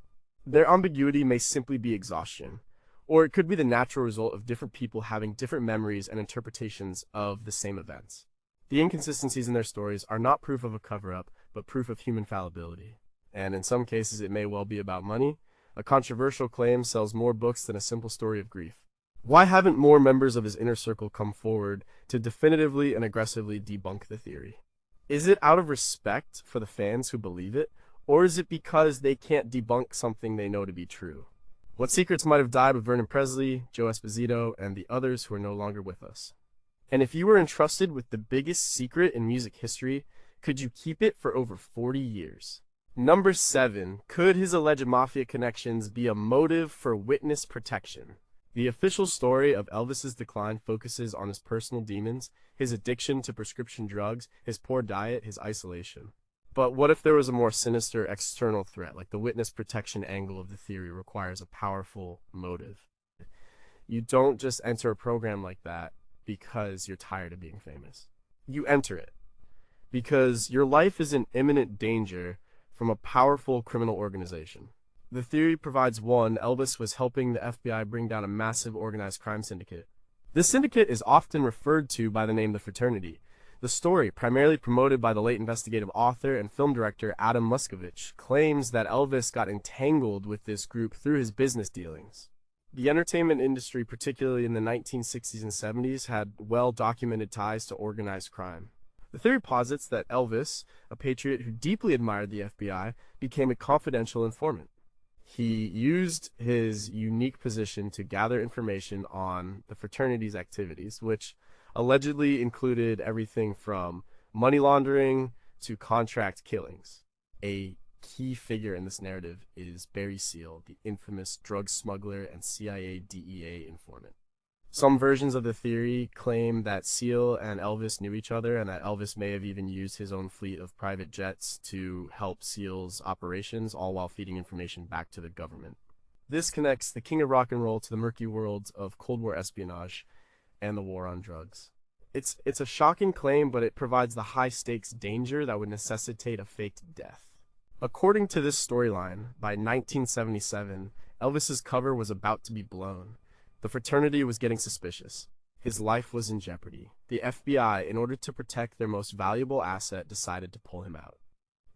Their ambiguity may simply be exhaustion, or it could be the natural result of different people having different memories and interpretations of the same events. The inconsistencies in their stories are not proof of a cover-up, but proof of human fallibility. And in some cases, it may well be about money. A controversial claim sells more books than a simple story of grief. Why haven't more members of his inner circle come forward to definitively and aggressively debunk the theory? Is it out of respect for the fans who believe it, or is it because they can't debunk something they know to be true? What secrets might have died with Vernon Presley, Joe Esposito, and the others who are no longer with us? And if you were entrusted with the biggest secret in music history, could you keep it for over 40 years? Number 7. Could his alleged mafia connections be a motive for witness protection? The official story of Elvis's decline focuses on his personal demons, his addiction to prescription drugs, his poor diet, his isolation. But what if there was a more sinister external threat, like the witness protection angle of the theory requires a powerful motive? You don't just enter a program like that because you're tired of being famous. You enter it because your life is in imminent danger from a powerful criminal organization. The theory provides one: Elvis was helping the FBI bring down a massive organized crime syndicate. This syndicate is often referred to by the name the Fraternity. The story, primarily promoted by the late investigative author and film director Adam Muscovich, claims that Elvis got entangled with this group through his business dealings. The entertainment industry, particularly in the 1960s and 70s, had well-documented ties to organized crime. The theory posits that Elvis, a patriot who deeply admired the FBI, became a confidential informant. He used his unique position to gather information on the fraternity's activities, which allegedly included everything from money laundering to contract killings. A key figure in this narrative is Barry Seal, the infamous drug smuggler and CIA DEA informant. Some versions of the theory claim that Seal and Elvis knew each other and that Elvis may have even used his own fleet of private jets to help Seal's operations, all while feeding information back to the government. This connects the king of rock and roll to the murky worlds of Cold War espionage and the war on drugs. It's a shocking claim, but it provides the high-stakes danger that would necessitate a faked death. According to this storyline, by 1977, Elvis's cover was about to be blown. The fraternity was getting suspicious. His life was in jeopardy. The FBI, in order to protect their most valuable asset, decided to pull him out.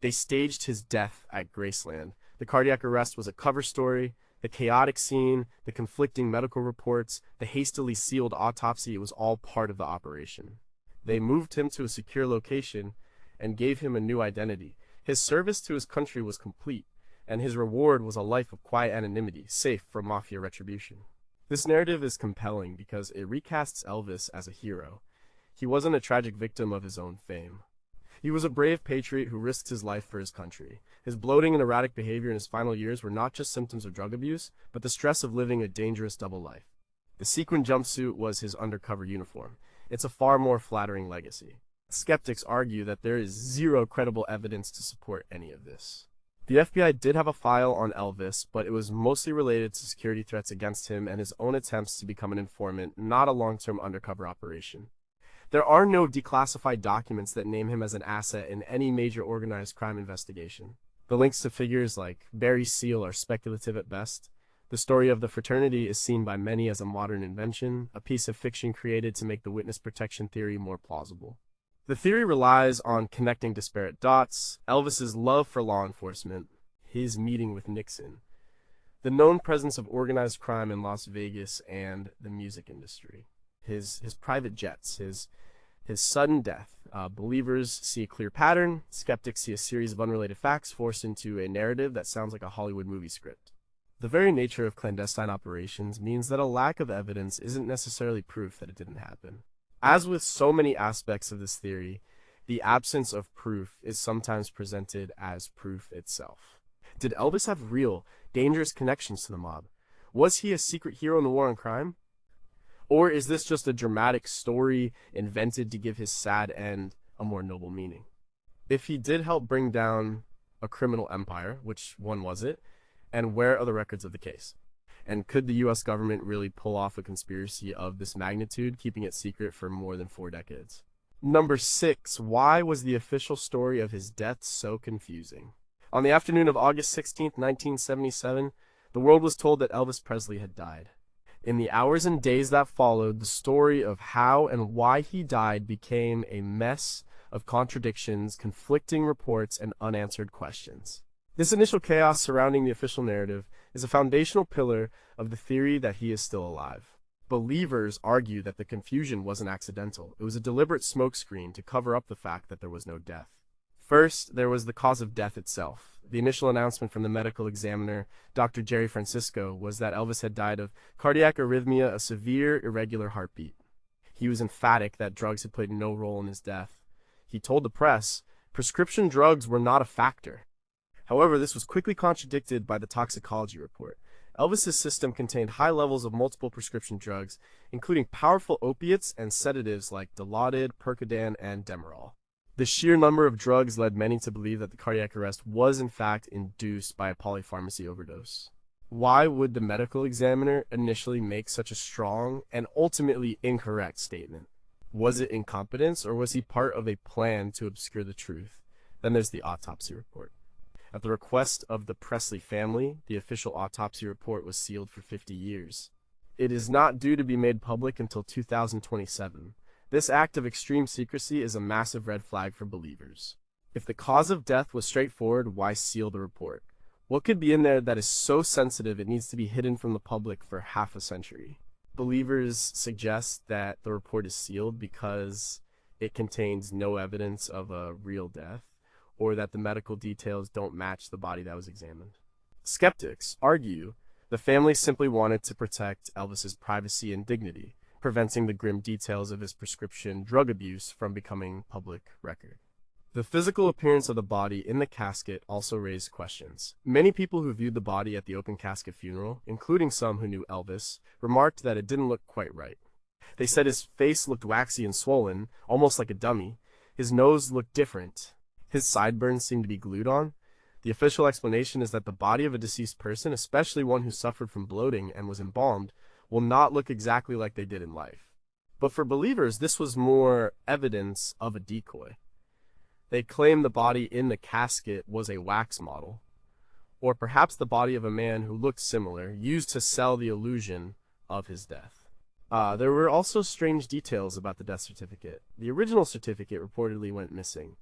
They staged his death at Graceland. The cardiac arrest was a cover story. The chaotic scene, the conflicting medical reports, the hastily sealed autopsy, it was all part of the operation. They moved him to a secure location and gave him a new identity. His service to his country was complete, and his reward was a life of quiet anonymity, safe from mafia retribution. This narrative is compelling because it recasts Elvis as a hero. He wasn't a tragic victim of his own fame. He was a brave patriot who risked his life for his country. His bloating and erratic behavior in his final years were not just symptoms of drug abuse, but the stress of living a dangerous double life. The sequin jumpsuit was his undercover uniform. It's a far more flattering legacy. Skeptics argue that there is zero credible evidence to support any of this. The FBI did have a file on Elvis, but it was mostly related to security threats against him and his own attempts to become an informant, not a long-term undercover operation. There are no declassified documents that name him as an asset in any major organized crime investigation. The links to figures like Barry Seal are speculative at best. The story of the fraternity is seen by many as a modern invention, a piece of fiction created to make the witness protection theory more plausible. The theory relies on connecting disparate dots: Elvis's love for law enforcement, his meeting with Nixon, the known presence of organized crime in Las Vegas, and the music industry. His private jets, his sudden death. Believers see a clear pattern. Skeptics see a series of unrelated facts forced into a narrative that sounds like a Hollywood movie script. The very nature of clandestine operations means that a lack of evidence isn't necessarily proof that it didn't happen. As with so many aspects of this theory, the absence of proof is sometimes presented as proof itself. Did Elvis have real, dangerous connections to the mob? Was he a secret hero in the war on crime? Or is this just a dramatic story invented to give his sad end a more noble meaning? If he did help bring down a criminal empire, which one was it? And where are the records of the case? And could the US government really pull off a conspiracy of this magnitude, keeping it secret for more than 4 decades? Number 6. Why was the official story of his death so confusing? On the afternoon of August 16, 1977, the world was told that Elvis Presley had died. In the hours and days that followed, the story of how and why he died became a mess of contradictions, conflicting reports, and unanswered questions. This initial chaos surrounding the official narrative is a foundational pillar of the theory that he is still alive. Believers argue that the confusion wasn't accidental. It was a deliberate smokescreen to cover up the fact that there was no death. First, there was the cause of death itself. The initial announcement from the medical examiner, Dr. Jerry Francisco, was that Elvis had died of cardiac arrhythmia, a severe, irregular heartbeat. He was emphatic that drugs had played no role in his death. He told the press, prescription drugs were not a factor. However, this was quickly contradicted by the toxicology report. Elvis's system contained high levels of multiple prescription drugs, including powerful opiates and sedatives like Dilaudid, Percodan, and Demerol. The sheer number of drugs led many to believe that the cardiac arrest was in fact induced by a polypharmacy overdose. Why would the medical examiner initially make such a strong and ultimately incorrect statement? Was it incompetence, or was he part of a plan to obscure the truth? Then there's the autopsy report. At the request of the Presley family, the official autopsy report was sealed for 50 years. It is not due to be made public until 2027. This act of extreme secrecy is a massive red flag for believers. If the cause of death was straightforward, why seal the report? What could be in there that is so sensitive it needs to be hidden from the public for half a century? Believers suggest that the report is sealed because it contains no evidence of a real death, or that the medical details don't match the body that was examined. Skeptics argue the family simply wanted to protect Elvis's privacy and dignity, preventing the grim details of his prescription drug abuse from becoming public record. The physical appearance of the body in the casket also raised questions. Many people who viewed the body at the open casket funeral, including some who knew Elvis, remarked that it didn't look quite right. They said his face looked waxy and swollen, almost like a dummy. His nose looked different. His sideburns seemed to be glued on. The official explanation is that the body of a deceased person, especially one who suffered from bloating and was embalmed, will not look exactly like they did in life. But for believers, this was more evidence of a decoy. They claim the body in the casket was a wax model, or perhaps the body of a man who looked similar, used to sell the illusion of his death. There were also strange details about the death certificate. The original certificate reportedly went missing.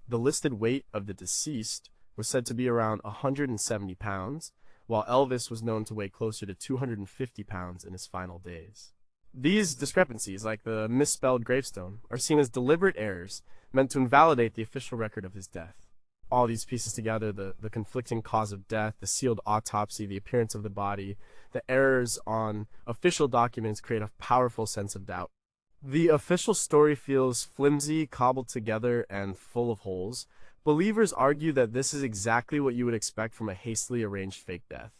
The listed weight of the deceased was said to be around 170 pounds, while Elvis was known to weigh closer to 250 pounds in his final days. These discrepancies, like the misspelled gravestone, are seen as deliberate errors meant to invalidate the official record of his death. All these pieces together, the conflicting cause of death, the sealed autopsy, the appearance of the body, the errors on official documents create a powerful sense of doubt. The official story feels flimsy, cobbled together, and full of holes. Believers argue that this is exactly what you would expect from a hastily arranged fake death.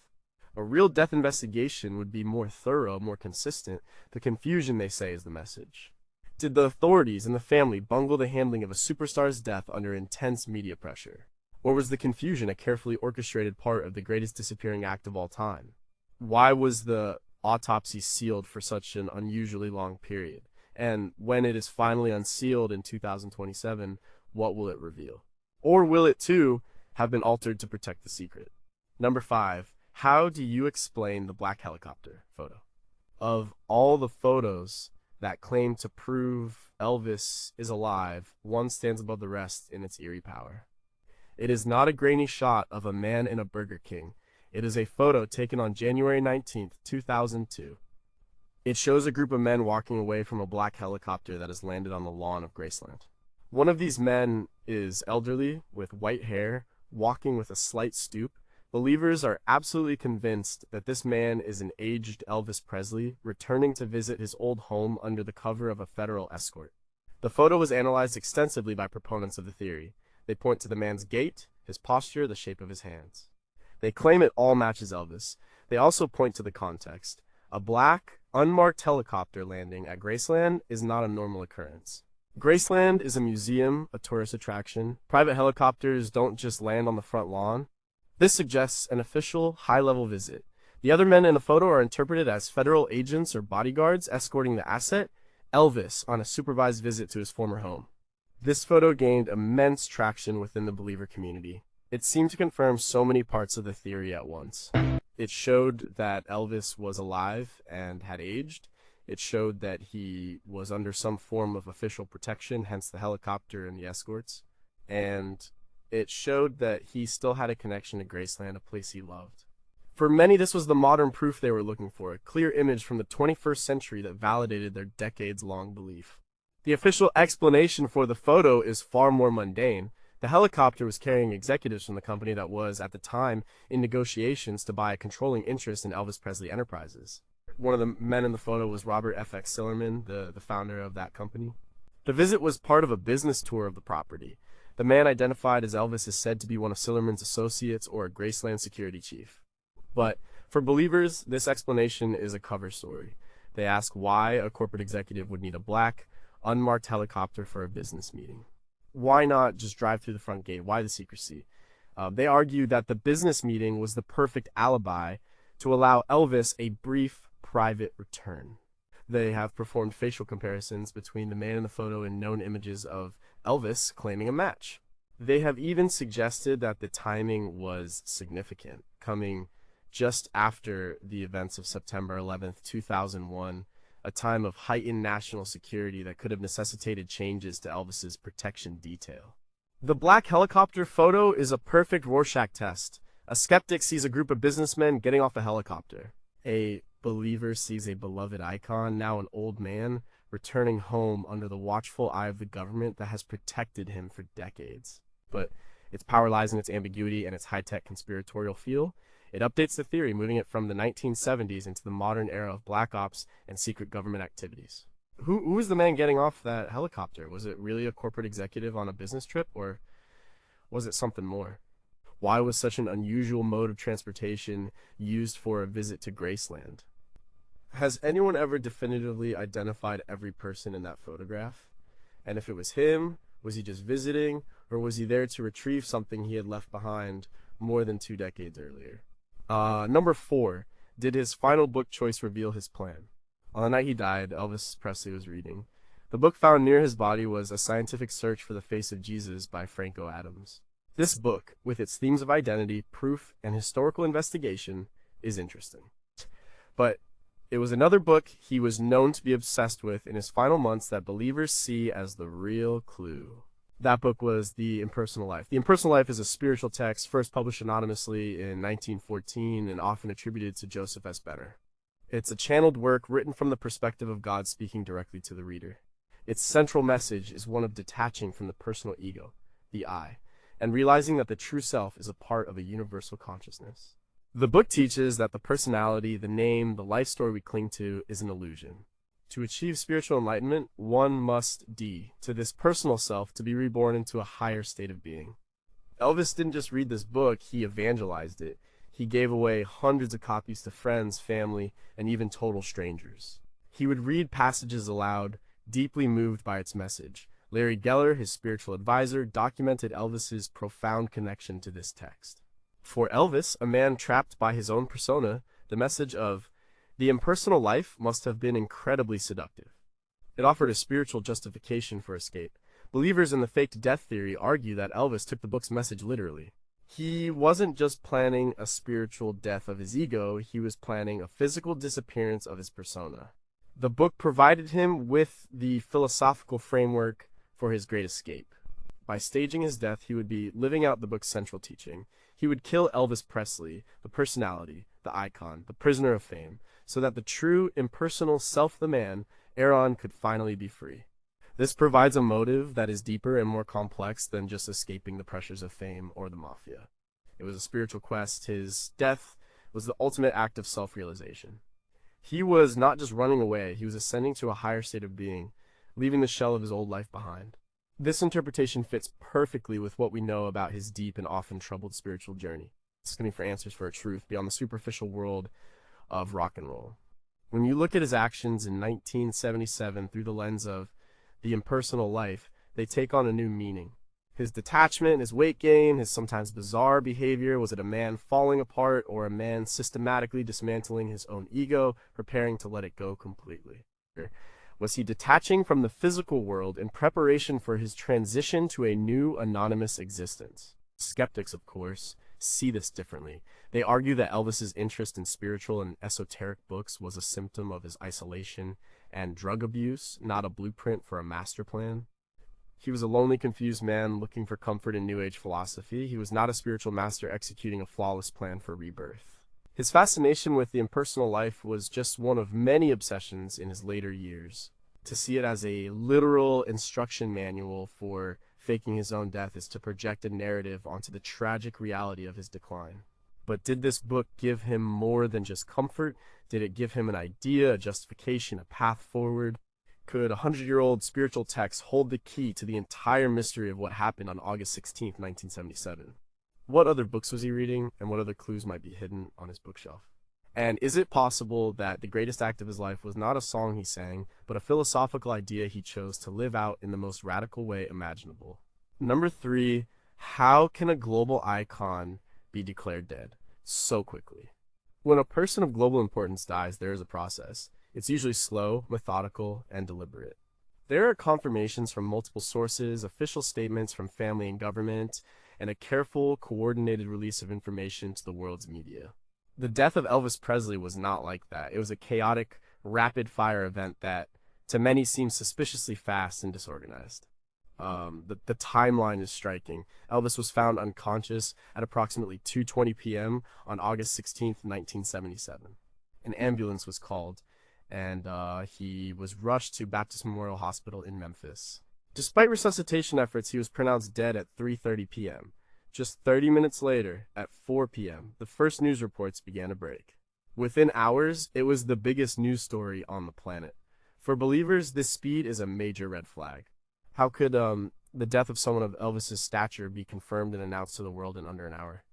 A real death investigation would be more thorough, more consistent. The confusion, they say, is the message. Did the authorities and the family bungle the handling of a superstar's death under intense media pressure? Or was the confusion a carefully orchestrated part of the greatest disappearing act of all time? Why was the autopsy sealed for such an unusually long period? And when it is finally unsealed in 2027, what will it reveal? Or will it, too, have been altered to protect the secret? Number 5. How do you explain the black helicopter photo? Of all the photos that claim to prove Elvis is alive, one stands above the rest in its eerie power. It is not a grainy shot of a man in a Burger King. It is a photo taken on January 19th, 2002. It shows a group of men walking away from a black helicopter that has landed on the lawn of Graceland. One of these men is elderly, with white hair, walking with a slight stoop. Believers are absolutely convinced that this man is an aged Elvis Presley returning to visit his old home under the cover of a federal escort. The photo was analyzed extensively by proponents of the theory. They point to the man's gait, his posture, the shape of his hands. They claim it all matches Elvis. They also point to the context. A black, unmarked helicopter landing at Graceland is not a normal occurrence. Graceland is a museum, a tourist attraction. Private helicopters don't just land on the front lawn. This suggests an official, high-level visit. The other men in the photo are interpreted as federal agents or bodyguards escorting the asset, Elvis, on a supervised visit to his former home. This photo gained immense traction within the believer community. It seemed to confirm so many parts of the theory at once. It showed that Elvis was alive and had aged. It showed that he was under some form of official protection, hence the helicopter and the escorts. And it showed that he still had a connection to Graceland, a place he loved. For many, this was the modern proof they were looking for, a clear image from the 21st century that validated their decades-long belief. The official explanation for the photo is far more mundane. The helicopter was carrying executives from the company that was, at the time, in negotiations to buy a controlling interest in Elvis Presley Enterprises. One of the men in the photo was Robert F.X. Sillerman, the founder of that company. The visit was part of a business tour of the property. The man identified as Elvis is said to be one of Sillerman's associates or a Graceland security chief. But for believers, this explanation is a cover story. They ask why a corporate executive would need a black, unmarked helicopter for a business meeting. Why not just drive through the front gate? Why the secrecy? They argue that the business meeting was the perfect alibi to allow Elvis a brief, private return. They have performed facial comparisons between the man in the photo and known images of Elvis claiming a match. They have even suggested that the timing was significant, coming just after the events of September 11th, 2001, a time of heightened national security that could have necessitated changes to Elvis's protection detail. The black helicopter photo is a perfect Rorschach test. A skeptic sees a group of businessmen getting off a helicopter. A believer sees a beloved icon, now an old man, returning home under the watchful eye of the government that has protected him for decades. But its power lies in its ambiguity and its high-tech conspiratorial feel. It updates the theory, moving it from the 1970s into the modern era of black ops and secret government activities. Who was the man getting off that helicopter? Was it really a corporate executive on a business trip, or was it something more? Why was such an unusual mode of transportation used for a visit to Graceland? Has anyone ever definitively identified every person in that photograph? And if it was him, was he just visiting, or was he there to retrieve something he had left behind more than 2 decades earlier. Number 4. Did his final book choice reveal his plan? On the night he died, Elvis Presley was reading. The book found near his body was A Scientific Search for the Face of Jesus by Franco Adams. This book, with its themes of identity, proof, and historical investigation, is interesting. But it was another book he was known to be obsessed with in his final months that believers see as the real clue. That book was The Impersonal Life. The Impersonal Life is a spiritual text first published anonymously in 1914 and often attributed to Joseph S. Benner. It's a channeled work written from the perspective of God speaking directly to the reader. Its central message is one of detaching from the personal ego, the I, and realizing that the true self is a part of a universal consciousness. The book teaches that the personality, the name, the life story we cling to is an illusion. To achieve spiritual enlightenment, one must to this personal self to be reborn into a higher state of being. Elvis didn't just read this book, he evangelized it. He gave away hundreds of copies to friends, family, and even total strangers. He would read passages aloud, deeply moved by its message. Larry Geller, his spiritual advisor, documented Elvis's profound connection to this text. For Elvis, a man trapped by his own persona, the message of the impersonal life must have been incredibly seductive. It offered a spiritual justification for escape. Believers in the faked death theory argue that Elvis took the book's message literally. He wasn't just planning a spiritual death of his ego, he was planning a physical disappearance of his persona. The book provided him with the philosophical framework for his great escape. By staging his death, he would be living out the book's central teaching. He would kill Elvis Presley, the personality, the icon, the prisoner of fame, so that the true, impersonal self, the man, Aaron, could finally be free. This provides a motive that is deeper and more complex than just escaping the pressures of fame or the mafia. It was a spiritual quest. His death was the ultimate act of self-realization. He was not just running away, he was ascending to a higher state of being, leaving the shell of his old life behind. This interpretation fits perfectly with what we know about his deep and often troubled spiritual journey, seeking for answers for a truth beyond the superficial world of rock and roll. When you look at his actions in 1977 through the lens of the impersonal life, they take on a new meaning. His detachment, his weight gain, his sometimes bizarre behavior, was it a man falling apart or a man systematically dismantling his own ego, preparing to let it go completely? Was he detaching from the physical world in preparation for his transition to a new anonymous existence? Skeptics, of course, see this differently. They argue that Elvis's interest in spiritual and esoteric books was a symptom of his isolation and drug abuse, not a blueprint for a master plan. He was a lonely, confused man looking for comfort in New Age philosophy. He was not a spiritual master executing a flawless plan for rebirth. His fascination with the impersonal life was just one of many obsessions in his later years. To see it as a literal instruction manual for faking his own death is to project a narrative onto the tragic reality of his decline. But did this book give him more than just comfort? Did it give him an idea, a justification, a path forward? Could a 100-year-old spiritual text hold the key to the entire mystery of what happened on August 16, 1977? What other books was he reading, and what other clues might be hidden on his bookshelf? And is it possible that the greatest act of his life was not a song he sang, but a philosophical idea he chose to live out in the most radical way imaginable? Number 3, how can a global icon be declared dead so quickly? When a person of global importance dies, there is a process. It's usually slow, methodical, and deliberate. There are confirmations from multiple sources, official statements from family and government, and a careful, coordinated release of information to the world's media. The death of Elvis Presley was not like that. It was a chaotic, rapid-fire event that, to many, seemed suspiciously fast and disorganized. The timeline is striking. Elvis was found unconscious at approximately 2:20 p.m. on August 16, 1977. An ambulance was called, and he was rushed to Baptist Memorial Hospital in Memphis. Despite resuscitation efforts, he was pronounced dead at 3:30 p.m. Just 30 minutes later, at 4 p.m., the first news reports began to break. Within hours, it was the biggest news story on the planet. For believers, this speed is a major red flag. How could the death of someone of Elvis's stature be confirmed and announced to the world in under an hour?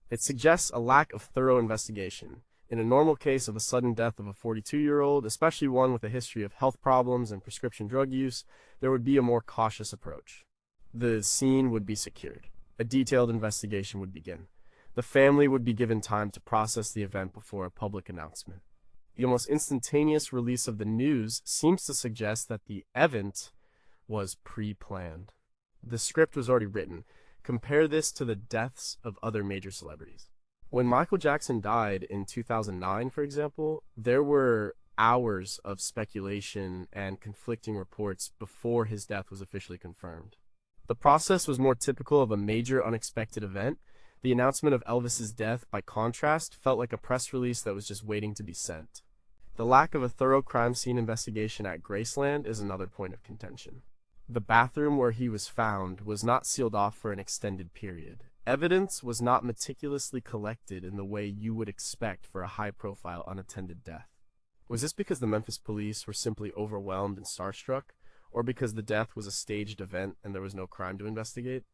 It suggests a lack of thorough investigation. In a normal case of a sudden death of a 42-year-old, especially one with a history of health problems and prescription drug use, there would be a more cautious approach. The scene would be secured. A detailed investigation would begin. The family would be given time to process the event before a public announcement. The almost instantaneous release of the news seems to suggest that the event was pre-planned. The script was already written. Compare this to the deaths of other major celebrities. When Michael Jackson died in 2009, for example, there were hours of speculation and conflicting reports before his death was officially confirmed. The process was more typical of a major unexpected event. The announcement of Elvis's death, by contrast, felt like a press release that was just waiting to be sent. The lack of a thorough crime scene investigation at Graceland is another point of contention. The bathroom where he was found was not sealed off for an extended period. Evidence was not meticulously collected in the way you would expect for a high-profile unattended death. Was this because the Memphis police were simply overwhelmed and starstruck, or because the death was a staged event and there was no crime to investigate?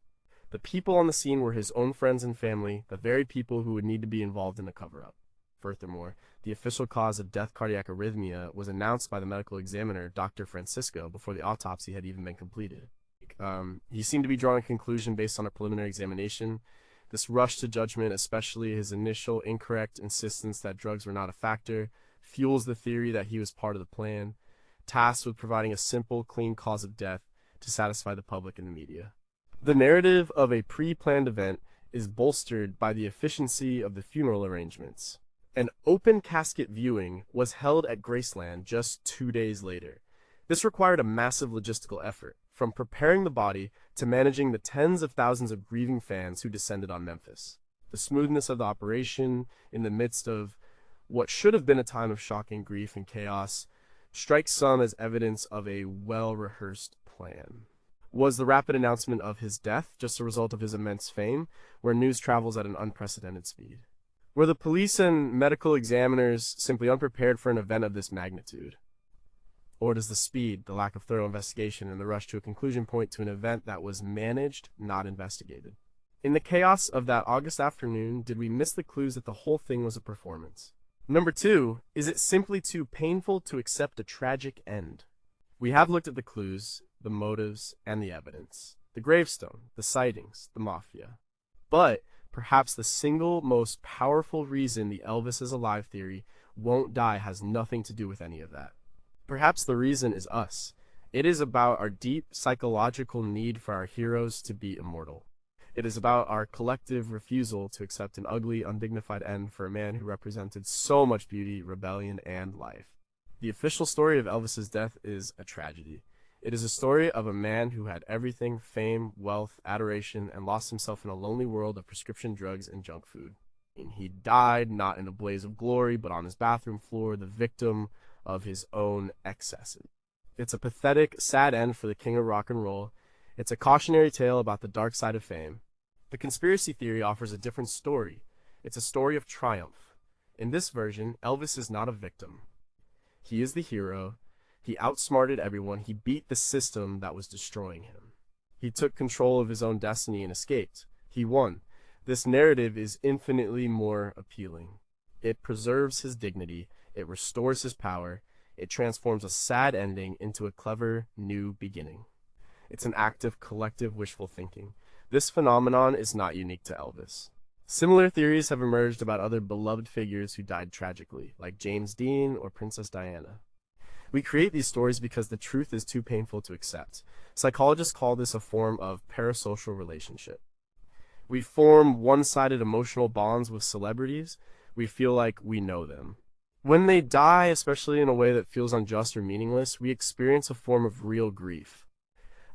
The people on the scene were his own friends and family, the very people who would need to be involved in the cover-up. Furthermore, the official cause of death, cardiac arrhythmia, was announced by the medical examiner, Dr. Francisco, before the autopsy had even been completed. He seemed to be drawing a conclusion based on a preliminary examination. This rush to judgment, especially his initial incorrect insistence that drugs were not a factor, fuels the theory that he was part of the plan, tasked with providing a simple, clean cause of death to satisfy the public and the media. The narrative of a pre-planned event is bolstered by the efficiency of the funeral arrangements. An open casket viewing was held at Graceland just 2 days later. This required a massive logistical effort, from preparing the body to managing the tens of thousands of grieving fans who descended on Memphis. The smoothness of the operation, in the midst of what should have been a time of shocking grief and chaos, strikes some as evidence of a well-rehearsed plan. Was the rapid announcement of his death just a result of his immense fame, where news travels at an unprecedented speed? Were the police and medical examiners simply unprepared for an event of this magnitude? Or does the speed, the lack of thorough investigation, and the rush to a conclusion point to an event that was managed, not investigated? In the chaos of that August afternoon, did we miss the clues that the whole thing was a performance? Number 2, is it simply too painful to accept a tragic end? We have looked at the clues, the motives, and the evidence. The gravestone, the sightings, the mafia. But perhaps the single most powerful reason the Elvis is alive theory won't die has nothing to do with any of that. Perhaps the reason is us. It is about our deep psychological need for our heroes to be immortal. It is about our collective refusal to accept an ugly, undignified end for a man who represented so much beauty, rebellion, and life. The official story of Elvis's death is a tragedy. It is a story of a man who had everything: fame, wealth, adoration, and lost himself in a lonely world of prescription drugs and junk food. He died not in a blaze of glory, but on his bathroom floor, the victim of his own excesses. It's a pathetic, sad end for the king of rock and roll. It's a cautionary tale about the dark side of fame. The conspiracy theory offers a different story. It's a story of triumph. In this version, Elvis is not a victim. He is the hero. He outsmarted everyone. He beat the system that was destroying him. He took control of his own destiny and escaped. He won. This narrative is infinitely more appealing. It preserves his dignity. It restores his power. It transforms a sad ending into a clever new beginning. It's an act of collective wishful thinking. This phenomenon is not unique to Elvis. Similar theories have emerged about other beloved figures who died tragically, like James Dean or Princess Diana. We create these stories because the truth is too painful to accept. Psychologists call this a form of parasocial relationship. We form one-sided emotional bonds with celebrities. We feel like we know them. When they die, especially in a way that feels unjust or meaningless, we experience a form of real grief.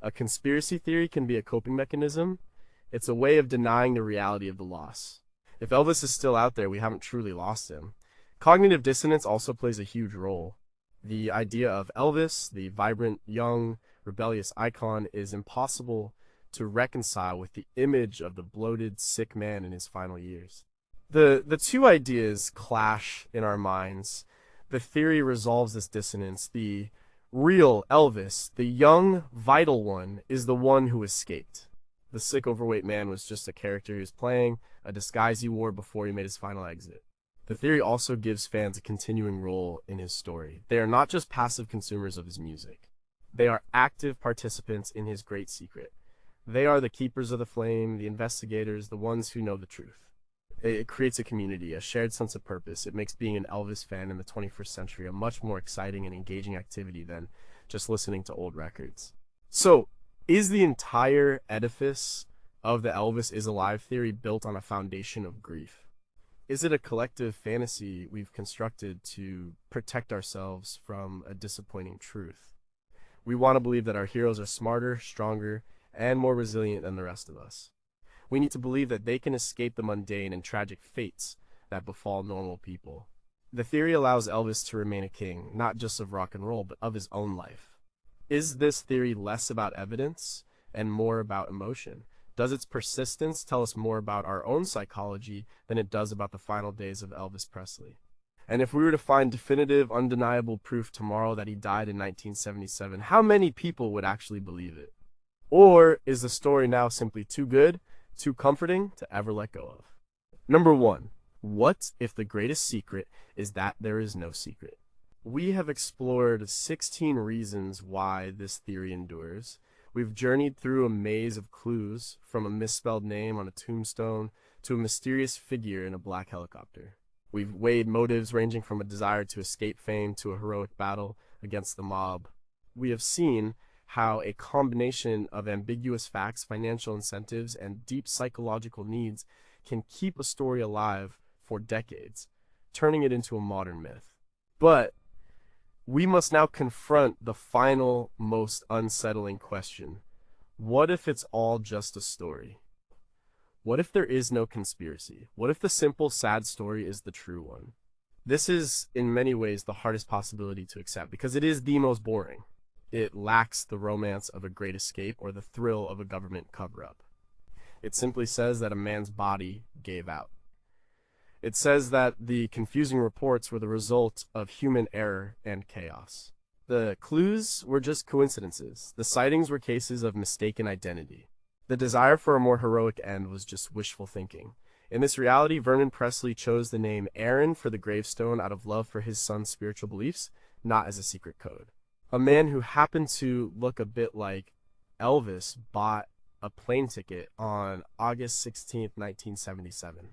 A conspiracy theory can be a coping mechanism. It's a way of denying the reality of the loss. If Elvis is still out there, we haven't truly lost him. Cognitive dissonance also plays a huge role. The idea of Elvis, the vibrant, young, rebellious icon, is impossible to reconcile with the image of the bloated, sick man in his final years. The two ideas clash in our minds. The theory resolves this dissonance. The real Elvis, the young, vital one, is the one who escaped. The sick, overweight man was just a character he was playing, a disguise he wore before he made his final exit. The theory also gives fans a continuing role in his story. They are not just passive consumers of his music. They are active participants in his great secret. They are the keepers of the flame, the investigators, the ones who know the truth. It creates a community, a shared sense of purpose. It makes being an Elvis fan in the 21st century a much more exciting and engaging activity than just listening to old records. So, is the entire edifice of the Elvis is alive theory built on a foundation of grief? Is it a collective fantasy we've constructed to protect ourselves from a disappointing truth? We want to believe that our heroes are smarter, stronger, and more resilient than the rest of us. We need to believe that they can escape the mundane and tragic fates that befall normal people. The theory allows Elvis to remain a king, not just of rock and roll, but of his own life. Is this theory less about evidence and more about emotion? Does its persistence tell us more about our own psychology than it does about the final days of Elvis Presley? And if we were to find definitive, undeniable proof tomorrow that he died in 1977, how many people would actually believe it? Or is the story now simply too good, too comforting to ever let go of? Number 1. What if the greatest secret is that there is no secret? We have explored 16 reasons why this theory endures. We've journeyed through a maze of clues, from a misspelled name on a tombstone to a mysterious figure in a black helicopter. We've weighed motives ranging from a desire to escape fame to a heroic battle against the mob. We have seen how a combination of ambiguous facts, financial incentives, and deep psychological needs can keep a story alive for decades, turning it into a modern myth. But we must now confront the final, most unsettling question. What if it's all just a story? What if there is no conspiracy? What if the simple, sad story is the true one? This is, in many ways, the hardest possibility to accept because it is the most boring. It lacks the romance of a great escape or the thrill of a government cover-up. It simply says that a man's body gave out. It says that the confusing reports were the result of human error and chaos. The clues were just coincidences. The sightings were cases of mistaken identity. The desire for a more heroic end was just wishful thinking. In this reality, Vernon Presley chose the name Aaron for the gravestone out of love for his son's spiritual beliefs, not as a secret code. A man who happened to look a bit like Elvis bought a plane ticket on August 16, 1977.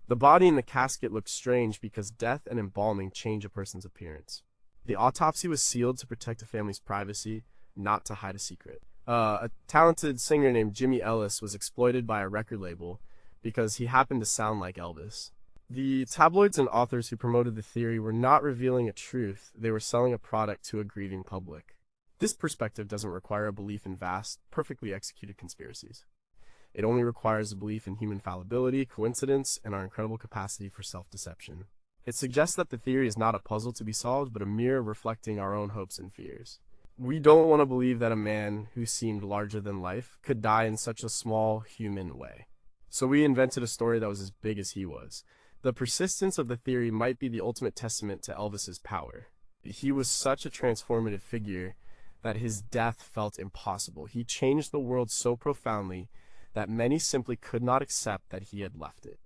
The body in the casket looked strange because death and embalming change a person's appearance. The autopsy was sealed to protect a family's privacy, not to hide a secret. A talented singer named Jimmy Ellis was exploited by a record label because he happened to sound like Elvis. The tabloids and authors who promoted the theory were not revealing a truth, they were selling a product to a grieving public. This perspective doesn't require a belief in vast, perfectly executed conspiracies. It only requires a belief in human fallibility, coincidence, and our incredible capacity for self-deception. It suggests that the theory is not a puzzle to be solved, but a mirror reflecting our own hopes and fears. We don't want to believe that a man who seemed larger than life could die in such a small, human way. So we invented a story that was as big as he was. The persistence of the theory might be the ultimate testament to Elvis's power. He was such a transformative figure that his death felt impossible. He changed the world so profoundly that many simply could not accept that he had left it.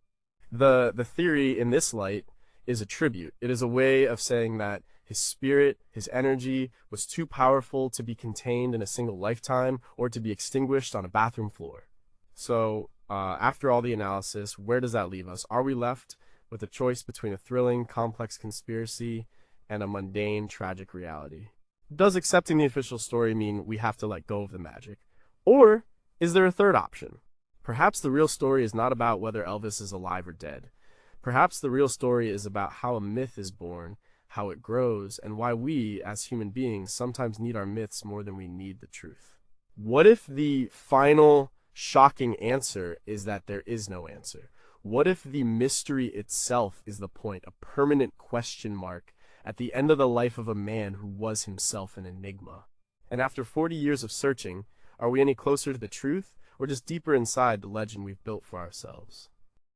The theory, in this light, is a tribute. It is a way of saying that his spirit, his energy, was too powerful to be contained in a single lifetime or to be extinguished on a bathroom floor. So, after all the analysis, where does that leave us? Are we left with a choice between a thrilling, complex conspiracy and a mundane, tragic reality? Does accepting the official story mean we have to let go of the magic? Or is there a third option? Perhaps the real story is not about whether Elvis is alive or dead. Perhaps the real story is about how a myth is born, how it grows, and why we, as human beings, sometimes need our myths more than we need the truth. What if the final, shocking answer is that there is no answer? What if the mystery itself is the point, a permanent question mark at the end of the life of a man who was himself an enigma? And after 40 years of searching, are we any closer to the truth, or just deeper inside the legend we've built for ourselves?